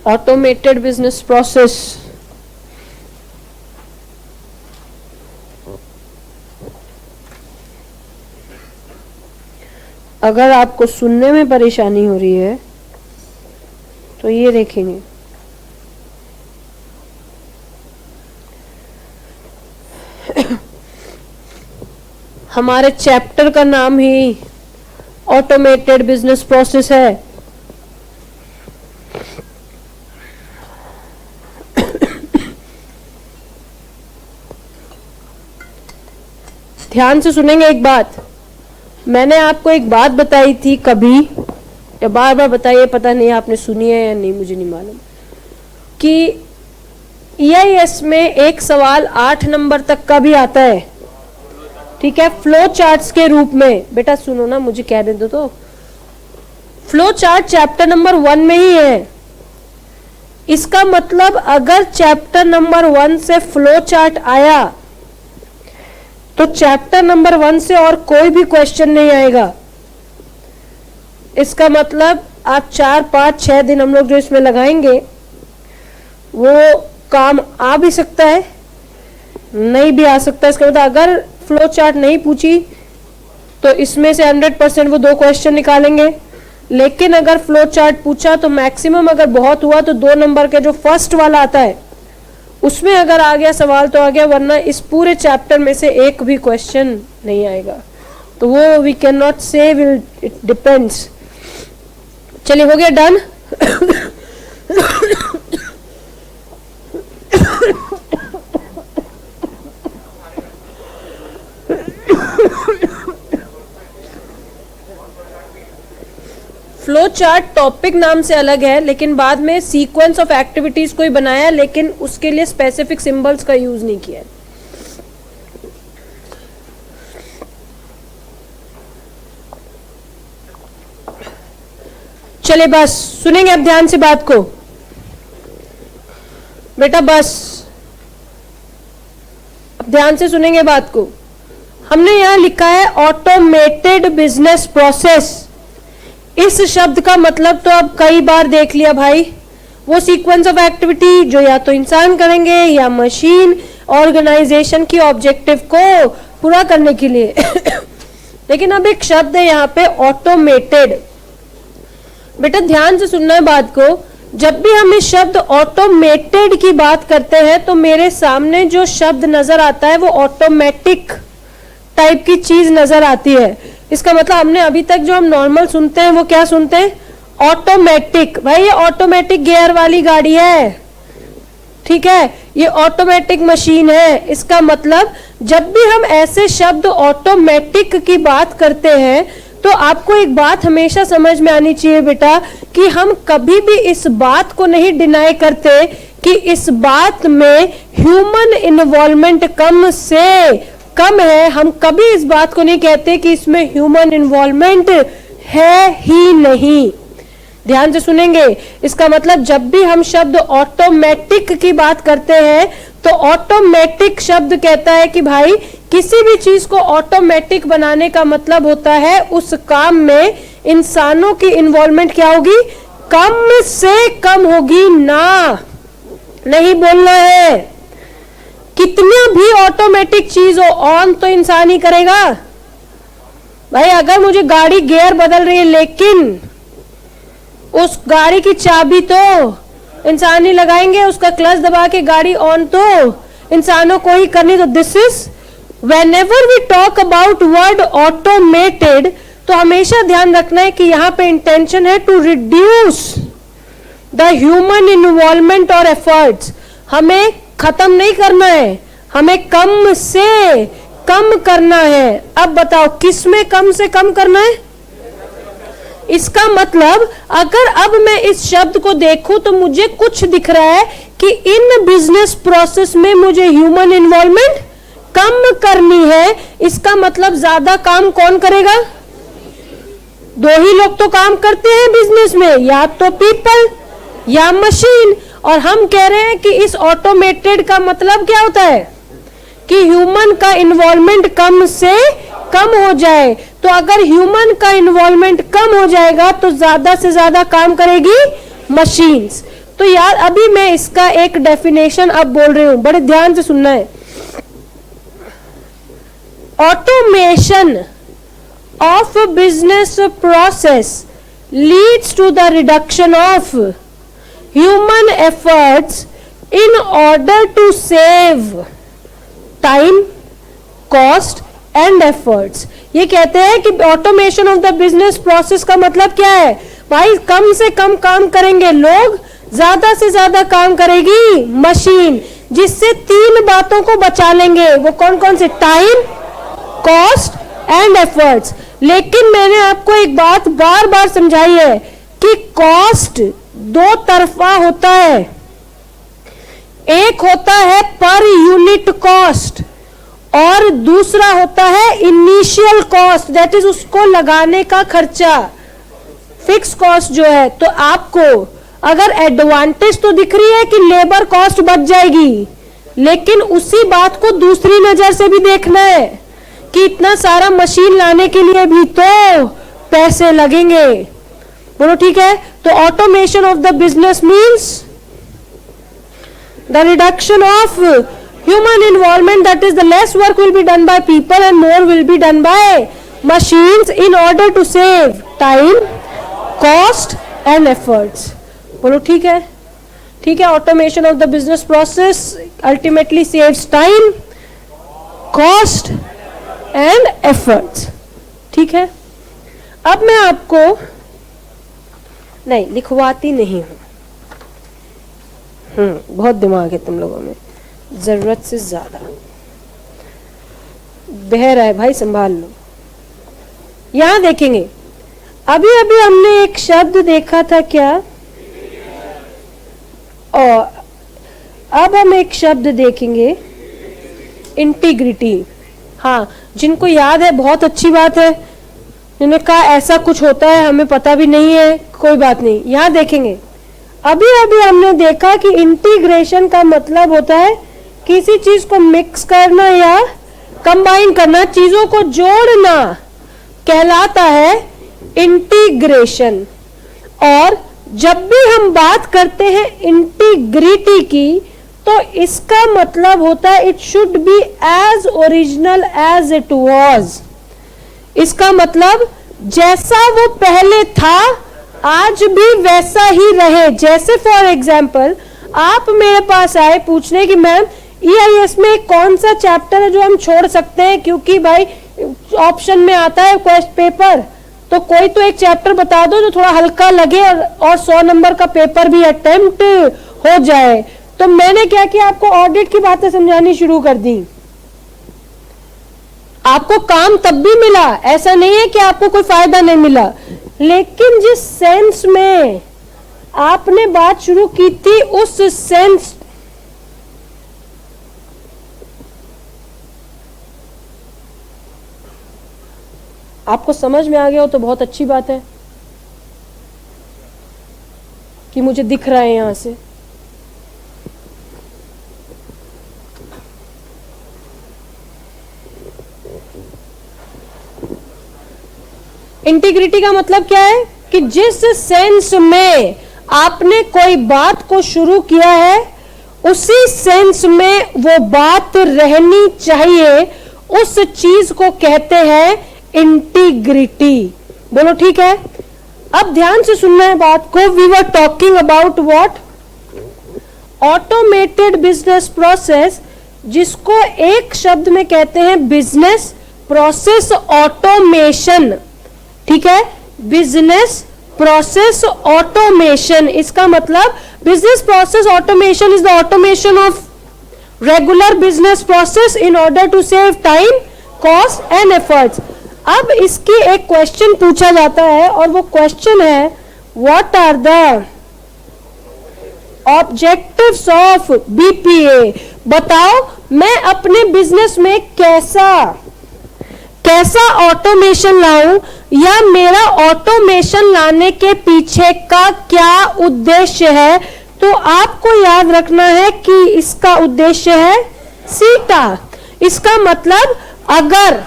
Automated business process. अगर आपको सुनने में परेशानी हो रही है तो ये देखेंगे, हमारे चैप्टर का नाम ही ऑटोमेटेड बिजनेस प्रोसेस है। ध्यान से सुनेंगे एक बात। मैंने आपको एक बात बताई थी कभी, या बार बार बताइए, पता नहीं आपने सुनी है या नहीं, मुझे नहीं मालूम, कि EIS में एक सवाल 8 नंबर तक का भी आता है, ठीक है, फ्लो चार्ट्स के रूप में। बेटा सुनो ना, मुझे कहने दो तो। फ्लो चार्ट चैप्टर नंबर 1 में ही है। इसका मतलब अगर चैप्टर नंबर 1 से फ्लो चार्ट आया तो चैप्टर नंबर 1 से और कोई भी क्वेश्चन नहीं आएगा। इसका मतलब आप 4, 5, 6 दिन हम लोग जो इसमें लगाएंगे वो काम आ भी सकता है, नहीं भी आ सकता है। इसका मतलब अगर फ्लो चार्ट नहीं पूछी तो इसमें से 100% वो 2 क्वेश्चन निकालेंगे, लेकिन अगर फ्लो चार्ट पूछा तो मैक्सिमम अगर बहुत हुआ तो 2 नंबर के जो फर्स्ट वाला आता है उसमें अगर आ गया सवाल तो आ गया, वरना इस पूरे चैप्टर में से एक भी क्वेश्चन नहीं आएगा। तो वो वी कैन नॉट से, विल, इट डिपेंड्स। चलिए हो गया डन। फ्लो चार्ट टॉपिक नाम से अलग है, लेकिन बाद में सीक्वेंस ऑफ एक्टिविटीज को ही बनाया, लेकिन उसके लिए स्पेसिफिक सिंबल्स का यूज नहीं किया। चले बस सुनेंगे अब ध्यान से बात को बेटा, बस अब ध्यान से सुनेंगे बात को। हमने यहां लिखा है ऑटोमेटेड बिजनेस प्रोसेस। इस शब्द का मतलब तो अब कई बार देख लिया भाई, वो सीक्वेंस ऑफ एक्टिविटी जो या तो इंसान करेंगे या मशीन ऑर्गेनाइजेशन की ऑब्जेक्टिव को पूरा करने के लिए। लेकिन अब एक शब्द है यहाँ पे ऑटोमेटेड। बेटा ध्यान से सुनना है बात को। जब भी हम इस शब्द ऑटोमेटेड की बात करते हैं तो मेरे सामने जो शब्द नजर आता है वो ऑटोमेटिक टाइप की चीज नजर आती है। इसका मतलब हमने अभी तक जो हम नॉर्मल सुनते हैं वो क्या सुनते हैं? ऑटोमेटिक। भाई ये ऑटोमेटिक गियर वाली गाड़ी है, ठीक है, ये ऑटोमेटिक मशीन है। इसका मतलब जब भी हम ऐसे शब्द ऑटोमेटिक की बात करते हैं तो आपको एक बात हमेशा समझ में आनी चाहिए बेटा कि हम कभी भी इस बात को नहीं डिनाई करते कि इस बात में ह्यूमन इन्वॉल्वमेंट कम से कम है। हम कभी इस बात को नहीं कहते कि इसमें ह्यूमन इन्वॉल्वमेंट है ही नहीं। ध्यान से सुनेंगे। इसका मतलब जब भी हम शब्द ऑटोमेटिक की बात करते हैं तो ऑटोमेटिक शब्द कहता है कि भाई किसी भी चीज को ऑटोमेटिक बनाने का मतलब होता है उस काम में इंसानों की इन्वॉल्वमेंट क्या होगी? कम से कम होगी ना, नहीं बोलना है। कितना भी ऑटोमेटिक चीज हो, ऑन तो इंसान ही करेगा। भाई अगर मुझे गाड़ी गियर बदल रही है लेकिन उस गाड़ी की चाबी तो इंसान ही लगाएंगे, उसका क्लच दबा के गाड़ी ऑन तो इंसानों को ही करनी। तो this is whenever we talk about word automated तो हमेशा ध्यान रखना है कि यहाँ पे इंटेंशन है to reduce the human involvement और एफर्ट्स। हमें खत्म नहीं करना है, हमें कम से कम करना है। अब बताओ किस में कम से कम करना है? इसका मतलब अगर अब मैं इस शब्द को देखूं तो मुझे कुछ दिख रहा है कि इन बिजनेस प्रोसेस में मुझे ह्यूमन इन्वॉल्वमेंट कम करनी है। इसका मतलब ज्यादा काम कौन करेगा? दो ही लोग तो काम करते हैं बिजनेस में, या तो पीपल या मशीन। और हम कह रहे हैं कि इस ऑटोमेटेड का मतलब क्या होता है कि ह्यूमन का इन्वॉल्वमेंट कम से कम हो जाए। तो अगर ह्यूमन का इन्वॉल्वमेंट कम हो जाएगा तो ज्यादा से ज्यादा काम करेगी मशीन्स। तो यार अभी मैं इसका एक डेफिनेशन अब बोल रही हूं, बड़े ध्यान से सुनना है। Automation of business process leads to the reduction of human efforts in order to save time, cost and efforts. ये कहते हैं कि automation of the business process का मतलब क्या है? भाई कम से कम काम करेंगे लोग, ज्यादा से ज्यादा काम करेगी मशीन, जिससे तीन बातों को बचा लेंगे। वो कौन कौन से? Time, cost and efforts. लेकिन मैंने आपको एक बात बार बार समझाई है कि कॉस्ट दो तरफा होता है। एक होता है पर यूनिट कॉस्ट और दूसरा होता है इनिशियल कॉस्ट, दैट इज उसको लगाने का खर्चा, फिक्स कॉस्ट जो है। तो आपको अगर एडवांटेज तो दिख रही है कि लेबर कॉस्ट बच जाएगी, लेकिन उसी बात को दूसरी नजर से भी देखना है कि इतना सारा मशीन लाने के लिए भी तो पैसे लगेंगे। बोलो ठीक है। तो automation of the business means the reduction of human involvement, that is the less work will be done by people and more will be done by machines in order to save time, cost and efforts. बोलो ठीक है, ठीक है। automation of the business process ultimately saves time, cost and efforts. ठीक है। अब मैं आपको नहीं लिखवाती नहीं हूं, बहुत दिमाग है तुम लोगों में, जरूरत से ज्यादा बह रहा है भाई, संभाल लो। यहां देखेंगे, अभी अभी हमने एक शब्द देखा था क्या, और अब हम एक शब्द देखेंगे इंटीग्रिटी। हाँ, जिनको याद है बहुत अच्छी बात है, जिन्होंने कहा ऐसा कुछ होता है हमें पता भी नहीं है, कोई बात नहीं। यहां देखेंगे, अभी अभी हमने देखा कि इंटीग्रेशन का मतलब होता है किसी चीज को मिक्स करना या कंबाइन करना, चीजों को जोड़ना कहलाता है इंटीग्रेशन। और जब भी हम बात करते हैं इंटीग्रिटी की तो इसका मतलब होता है it should be as original as it was. इसका मतलब जैसा वो पहले था आज भी वैसा ही रहे। जैसे फॉर एग्जाम्पल आप मेरे पास आए पूछने कि मैम EIS में कौन सा चैप्टर है जो हम छोड़ सकते हैं, क्योंकि भाई ऑप्शन में आता है क्वेश्चन पेपर, तो कोई तो एक चैप्टर बता दो जो थोड़ा हल्का लगे और 100 नंबर का पेपर भी अटेम्प्ट हो जाए। तो मैंने क्या किया, आपको ऑडिट की बातें समझानी शुरू कर दी। आपको काम तब भी मिला, ऐसा नहीं है कि आपको कोई फायदा नहीं मिला, लेकिन जिस सेंस में आपने बात शुरू की थी उस सेंस आपको समझ में आ गया हो तो बहुत अच्छी बात है कि मुझे दिख रहा है यहां से। इंटीग्रिटी का मतलब क्या है कि जिस सेंस में आपने कोई बात को शुरू किया है उसी सेंस में वो बात रहनी चाहिए, उस चीज को कहते हैं इंटीग्रिटी। बोलो ठीक है। अब ध्यान से सुनना है बात को। We were talking about what? Automated business process, जिसको एक शब्द में कहते हैं बिजनेस प्रोसेस ऑटोमेशन। ठीक है, बिजनेस प्रोसेस ऑटोमेशन, इसका मतलब business process automation is the automation of regular business process in order to save time, cost and efforts. अब इसकी एक क्वेश्चन पूछा जाता है और वो क्वेश्चन है what are the objectives of BPA। बताओ मैं अपने बिजनेस में कैसा ऑटोमेशन लाऊं, या मेरा ऑटोमेशन लाने के पीछे का क्या उद्देश्य है। तो आपको याद रखना है कि इसका उद्देश्य है सीटा। इसका मतलब, अगर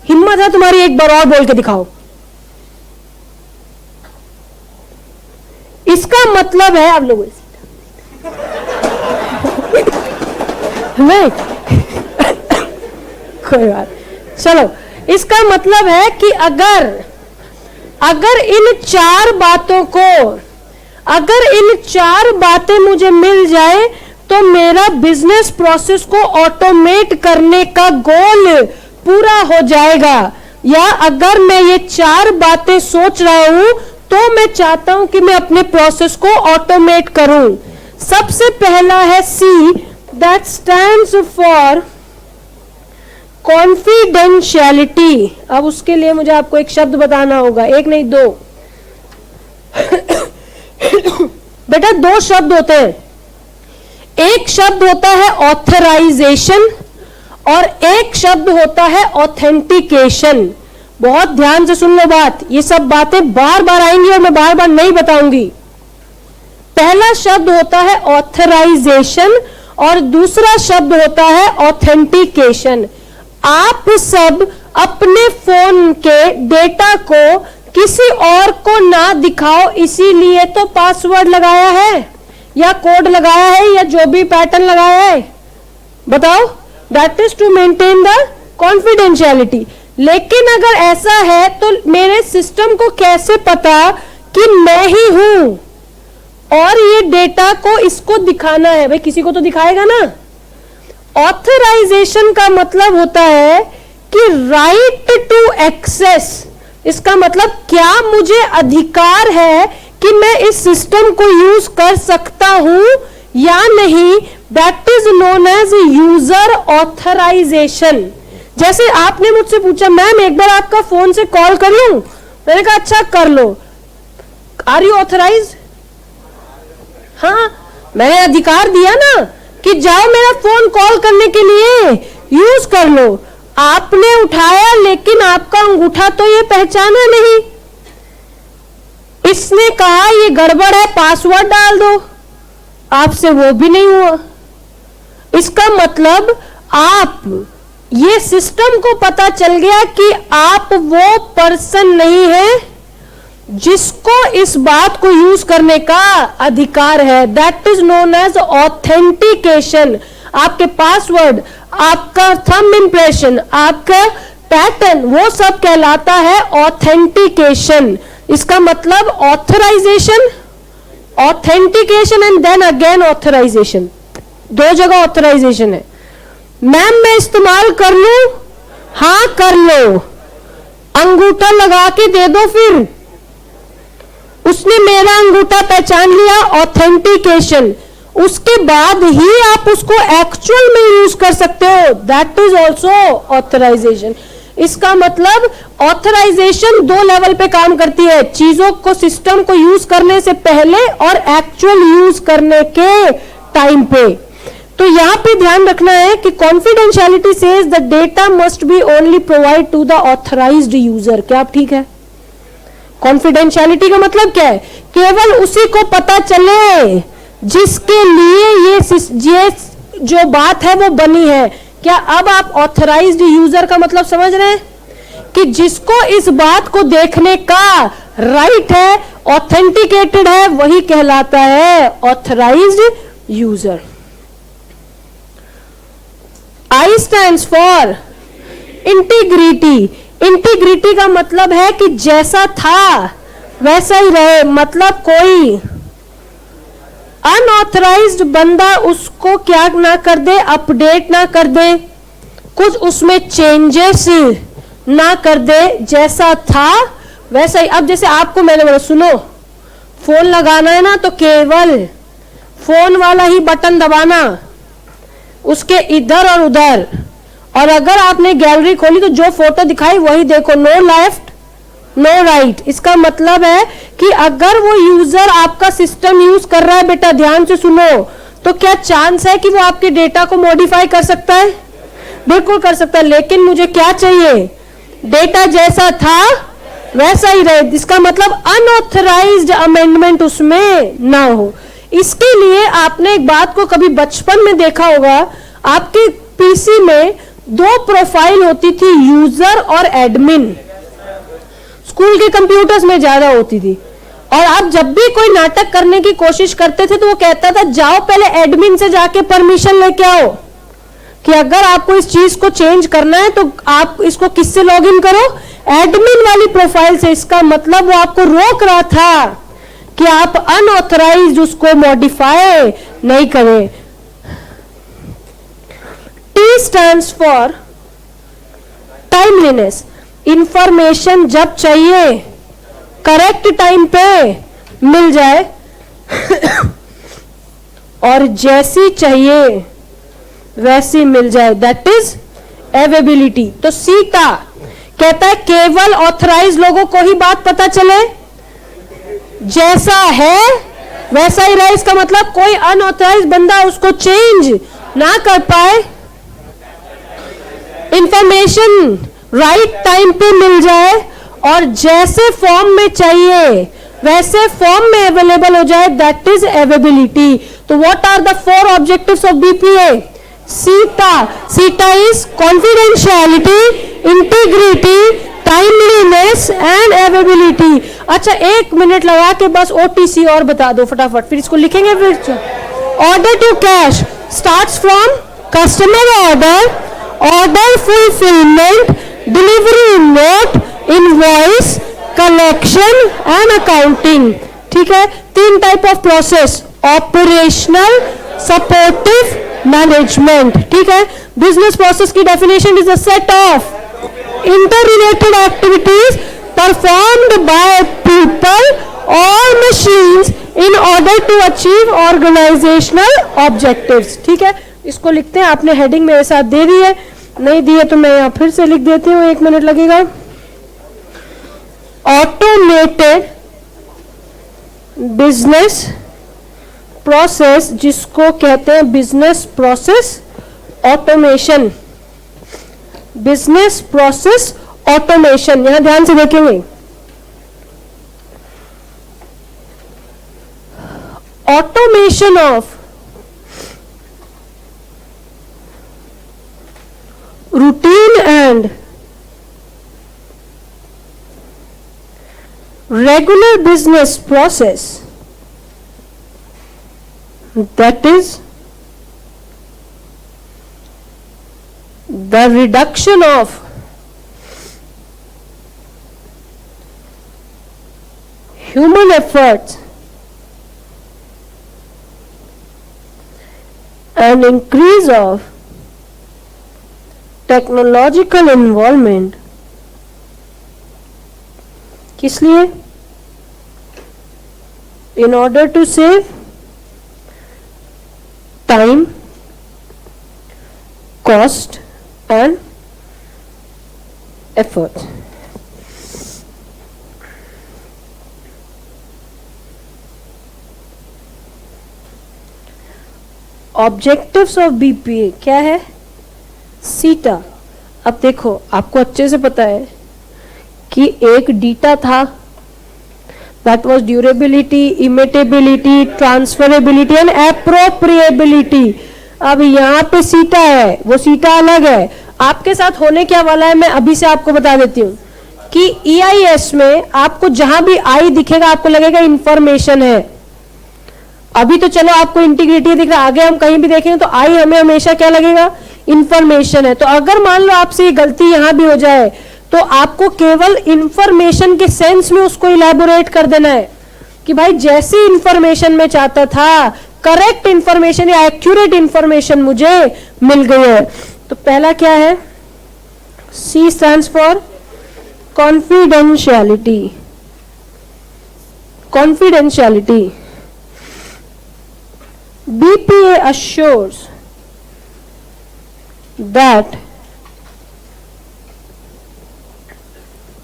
हिम्मत है तुम्हारी एक बार और बोल के दिखाओ। इसका मतलब है, आप लोग नहीं कोई बात, चलो, इसका मतलब है कि अगर इन चार बातें मुझे मिल जाए तो मेरा बिजनेस प्रोसेस को ऑटोमेट करने का गोल पूरा हो जाएगा। या अगर मैं ये 4 बातें सोच रहा हूं तो मैं चाहता हूं कि मैं अपने प्रोसेस को ऑटोमेट करूं। सबसे पहला है C, that stands for confidentiality. अब उसके लिए मुझे आपको एक शब्द बताना होगा, एक नहीं 2। बेटा 2 शब्द होते हैं, एक शब्द होता है ऑथराइजेशन और एक शब्द होता है ऑथेंटिकेशन। बहुत ध्यान से सुन लो बात, ये सब बातें बार बार आएंगी और मैं बार बार नहीं बताऊंगी। पहला शब्द होता है ऑथराइजेशन और दूसरा शब्द होता है ऑथेंटिकेशन। आप सब अपने फोन के डेटा को किसी और को ना दिखाओ, इसीलिए तो पासवर्ड लगाया है या कोड लगाया है या जो भी पैटर्न लगाया है। बताओ, that is to maintain the confidentiality. लेकिन अगर ऐसा है तो मेरे सिस्टम को कैसे पता कि मैं ही हूं और ये डेटा को इसको दिखाना है? भाई किसी को तो दिखाएगा ना। ऑथराइजेशन का मतलब होता है कि राइट टू एक्सेस। इसका मतलब क्या मुझे अधिकार है कि मैं इस सिस्टम को यूज कर सकता हूं या नहीं। That is known as user authorisation. जैसे आपने मुझसे पूछा मैम एक बार आपका फोन से कॉल कर लूं, मैंने कहा अच्छा कर लो। Are you authorise? हाँ, मैंने अधिकार दिया ना कि जाओ मेरा फोन कॉल करने के लिए यूज कर लो। आपने उठाया लेकिन आपका अंगूठा तो ये पहचाना नहीं। इसने कहा ये गड़बड़ है, पासवर्ड डाल दो, आपसे वो भी नहीं हुआ। इसका मतलब आप, ये सिस्टम को पता चल गया कि आप वो पर्सन नहीं है जिसको इस बात को यूज करने का अधिकार है। That is known as authentication. आपके पासवर्ड, आपका थंब इंप्रेशन, आपका पैटर्न, वो सब कहलाता है ऑथेंटिकेशन। इसका मतलब authorisation, authentication and then again authorisation, दो जगह ऑथराइजेशन है। मैम मैं इस्तेमाल कर लूं? हाँ कर लो, अंगूठा लगा के दे दो, फिर उसने मेरा अंगूठा पहचान लिया, ऑथेंटिकेशन, उसके बाद ही आप उसको एक्चुअल में यूज कर सकते हो, दैट इज ऑल्सो ऑथराइजेशन। इसका मतलब ऑथराइजेशन दो लेवल पे काम करती है, चीजों को, सिस्टम को यूज करने से पहले और एक्चुअल यूज करने के टाइम पे। तो यहां पे ध्यान रखना है कि confidentiality says the data must be only provide to the authorised user. क्या आप ठीक है? कॉन्फिडेंशियलिटी का मतलब क्या है? केवल उसी को पता चले जिसके लिए ये जो बात है वो बनी है। क्या अब आप ऑथराइज्ड यूजर का मतलब समझ रहे हैं? कि जिसको इस बात को देखने का राइट है, ऑथेंटिकेटेड है, वही कहलाता है authorised user. I stands for integrity. Integrity का मतलब है कि जैसा था वैसा ही रहे, मतलब कोई अनऑथराइज्ड बंदा उसको क्या ना कर दे, अपडेट ना कर दे, कुछ उसमें चेंजेस ना कर दे, जैसा था वैसा ही। अब जैसे आपको मैंने बोला सुनो फोन लगाना है ना, तो केवल फोन वाला ही बटन दबाना, उसके इधर और उधर, और अगर आपने गैलरी खोली तो जो फोटो दिखाई वही देखो, नो लेफ्ट नो राइट। इसका मतलब है कि अगर वो यूजर आपका सिस्टम यूज कर रहा है, बेटा ध्यान से सुनो, तो क्या चांस है कि वो आपके डेटा को मॉडिफाई कर सकता है? बिल्कुल कर सकता है, लेकिन मुझे क्या चाहिए? डेटा जैसा था वैसा ही रहे। इसका मतलब अनऑथराइज्ड अमेंडमेंट उसमें ना हो। इसके लिए आपने एक बात को कभी बचपन में देखा होगा, आपके पीसी में दो प्रोफाइल होती थी, यूजर और एडमिन। स्कूल के कंप्यूटर्स में ज्यादा होती थी। और आप जब भी कोई नाटक करने की कोशिश करते थे तो वो कहता था जाओ पहले एडमिन से जाके परमिशन लेके आओ, कि अगर आपको इस चीज को चेंज करना है तो आप इसको किससे लॉगिन करो? एडमिन वाली प्रोफाइल से। इसका मतलब वो आपको रोक रहा था कि आप अनऑथराइज्ड उसको मॉडिफाई नहीं करें। T stands for timeliness. Information जब चाहिए करेक्ट टाइम पे मिल जाए और जैसी चाहिए वैसी मिल जाए, दैट इज अवेलेबिलिटी। तो सीटा कहता है केवल ऑथराइज लोगों को ही बात पता चले, जैसा है वैसा ही रहे। इसका मतलब कोई अनऑथराइज बंदा उसको चेंज ना कर पाए। इंफॉर्मेशन राइट टाइम पे मिल जाए और जैसे फॉर्म में चाहिए वैसे फॉर्म में अवेलेबल हो जाए, दैट इज अवेलेबिलिटी। तो what are the 4 objectives of BPA? CITA. CITA is confidentiality, integrity, timeliness and availability. अच्छा 1 मिनट लगा के बस ओटीसी और बता दो फटाफट, फिर इसको लिखेंगे। फिर order to cash starts from customer order, order fulfilment, delivery note, invoice, collection and accounting. ठीक है, 3 type of process, operational, supportive, management. ठीक है, बिजनेस प्रोसेस की definition is a set of interrelated activities performed by people or machines in order to achieve organizational objectives। ठीक है, इसको लिखते हैं। आपने हेडिंग मेरे साथ दे दी है, नहीं दी है तो मैं यहाँ फिर से लिख देती हूँ, 1 मिनट लगेगा। ऑटोमेटेड बिजनेस प्रोसेस, जिसको कहते हैं business process automation. Business process automation, यहां ध्यान से देखेंगे। Automation of routine and regular business process, that is the reduction of human efforts and increase of technological involvement. किस लिए? In order to save time, cost and effort. Objectives of BPA क्या है? सीटा। अब देखो, आपको अच्छे से पता है कि एक डीटा था, that was durability, imitability, transferability and appropriability. अब यहाँ पे सीटा है, वो सीटा अलग है। आपके साथ होने क्या वाला है मैं अभी से आपको बता देती हूँ कि EIS में आपको जहां भी आई दिखेगा आपको लगेगा इंफॉर्मेशन है। अभी तो चलो आपको इंटीग्रिटी दिख रहा है, आगे हम कहीं भी देखेंगे तो आई हमें हमेशा क्या लगेगा? इंफॉर्मेशन है। तो अगर मान लो आपसे ये गलती यहां भी हो जाए तो आपको केवल इंफॉर्मेशन के सेंस में उसको इलैबोरेट कर देना है कि भाई जैसी इंफॉर्मेशन में चाहता था, करेक्ट इंफॉर्मेशन या एक्यूरेट इंफॉर्मेशन मुझे मिल गई है। तो पहला क्या है? C stands for confidentiality. Confidentiality. BPA assures that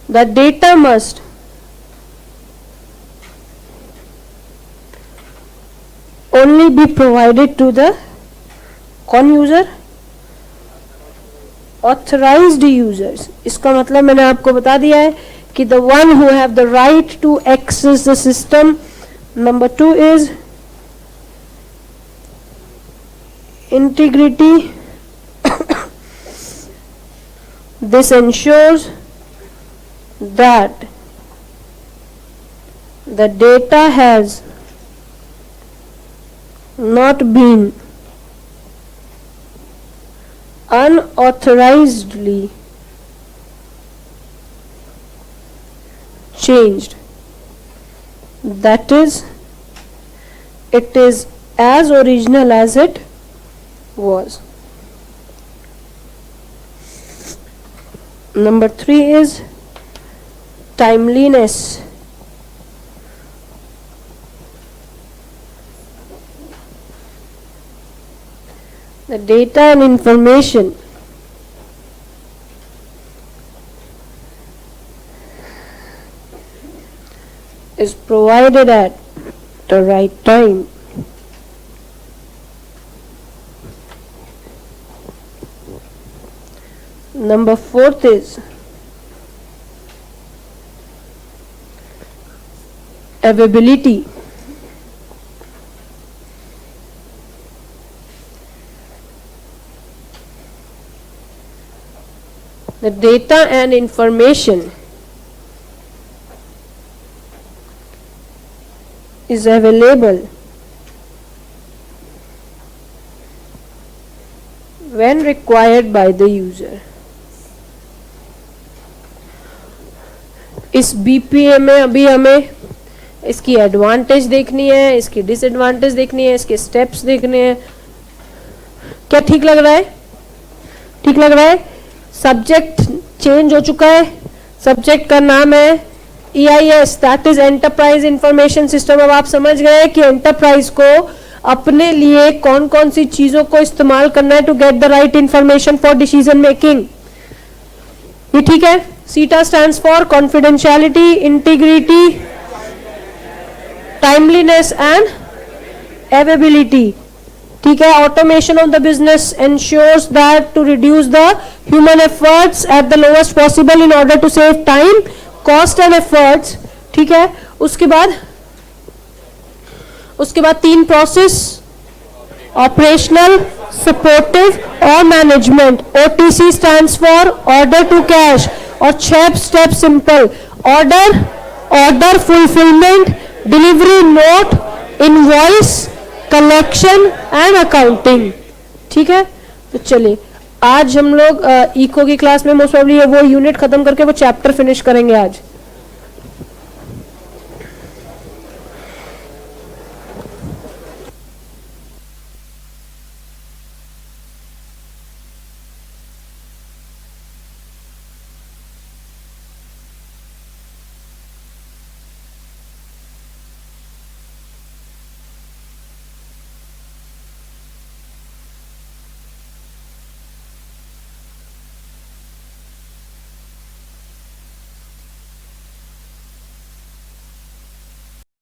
the data must only be provided to the कौन यूजर? Authorised users. इसका मतलब मैंने आपको बता दिया है कि the one who have the right to access the system. Number 2 is integrity. This ensures that the data has not been unauthorizedly changed. That is, it is as original as it was. Number 3 is timeliness. The data and information is provided at the right time. Number 4 is availability. The data and information is available when required by the user. इस BPA में अभी हमें इसकी advantage देखनी है, इसकी disadvantage देखनी है, इसके स्टेप्स देखने हैं। क्या ठीक लग रहा है? ठीक लग रहा है? सब्जेक्ट चेंज हो चुका है। सब्जेक्ट का नाम है EIS, दैट इज एंटरप्राइज इंफॉर्मेशन सिस्टम। अब आप समझ गए कि एंटरप्राइज को अपने लिए कौन कौन सी चीजों को इस्तेमाल करना है to get the right information for decision making. ये ठीक है? CITA stands for confidentiality, integrity, timeliness and availability. ठीक है? Automation of the business ensures that to reduce the human efforts at the lowest possible in order to save time, cost and efforts. ठीक है? उसके बाद 3 process, operational, supportive और management. OTC stands for order to cash और 6 step simple. Order fulfilment, delivery note, invoice, collection and accounting. ठीक है? तो चलिए आज हम लोग इको की क्लास में मोस्ट प्रॉब्ली वो यूनिट खत्म करके वो चैप्टर फिनिश करेंगे आज।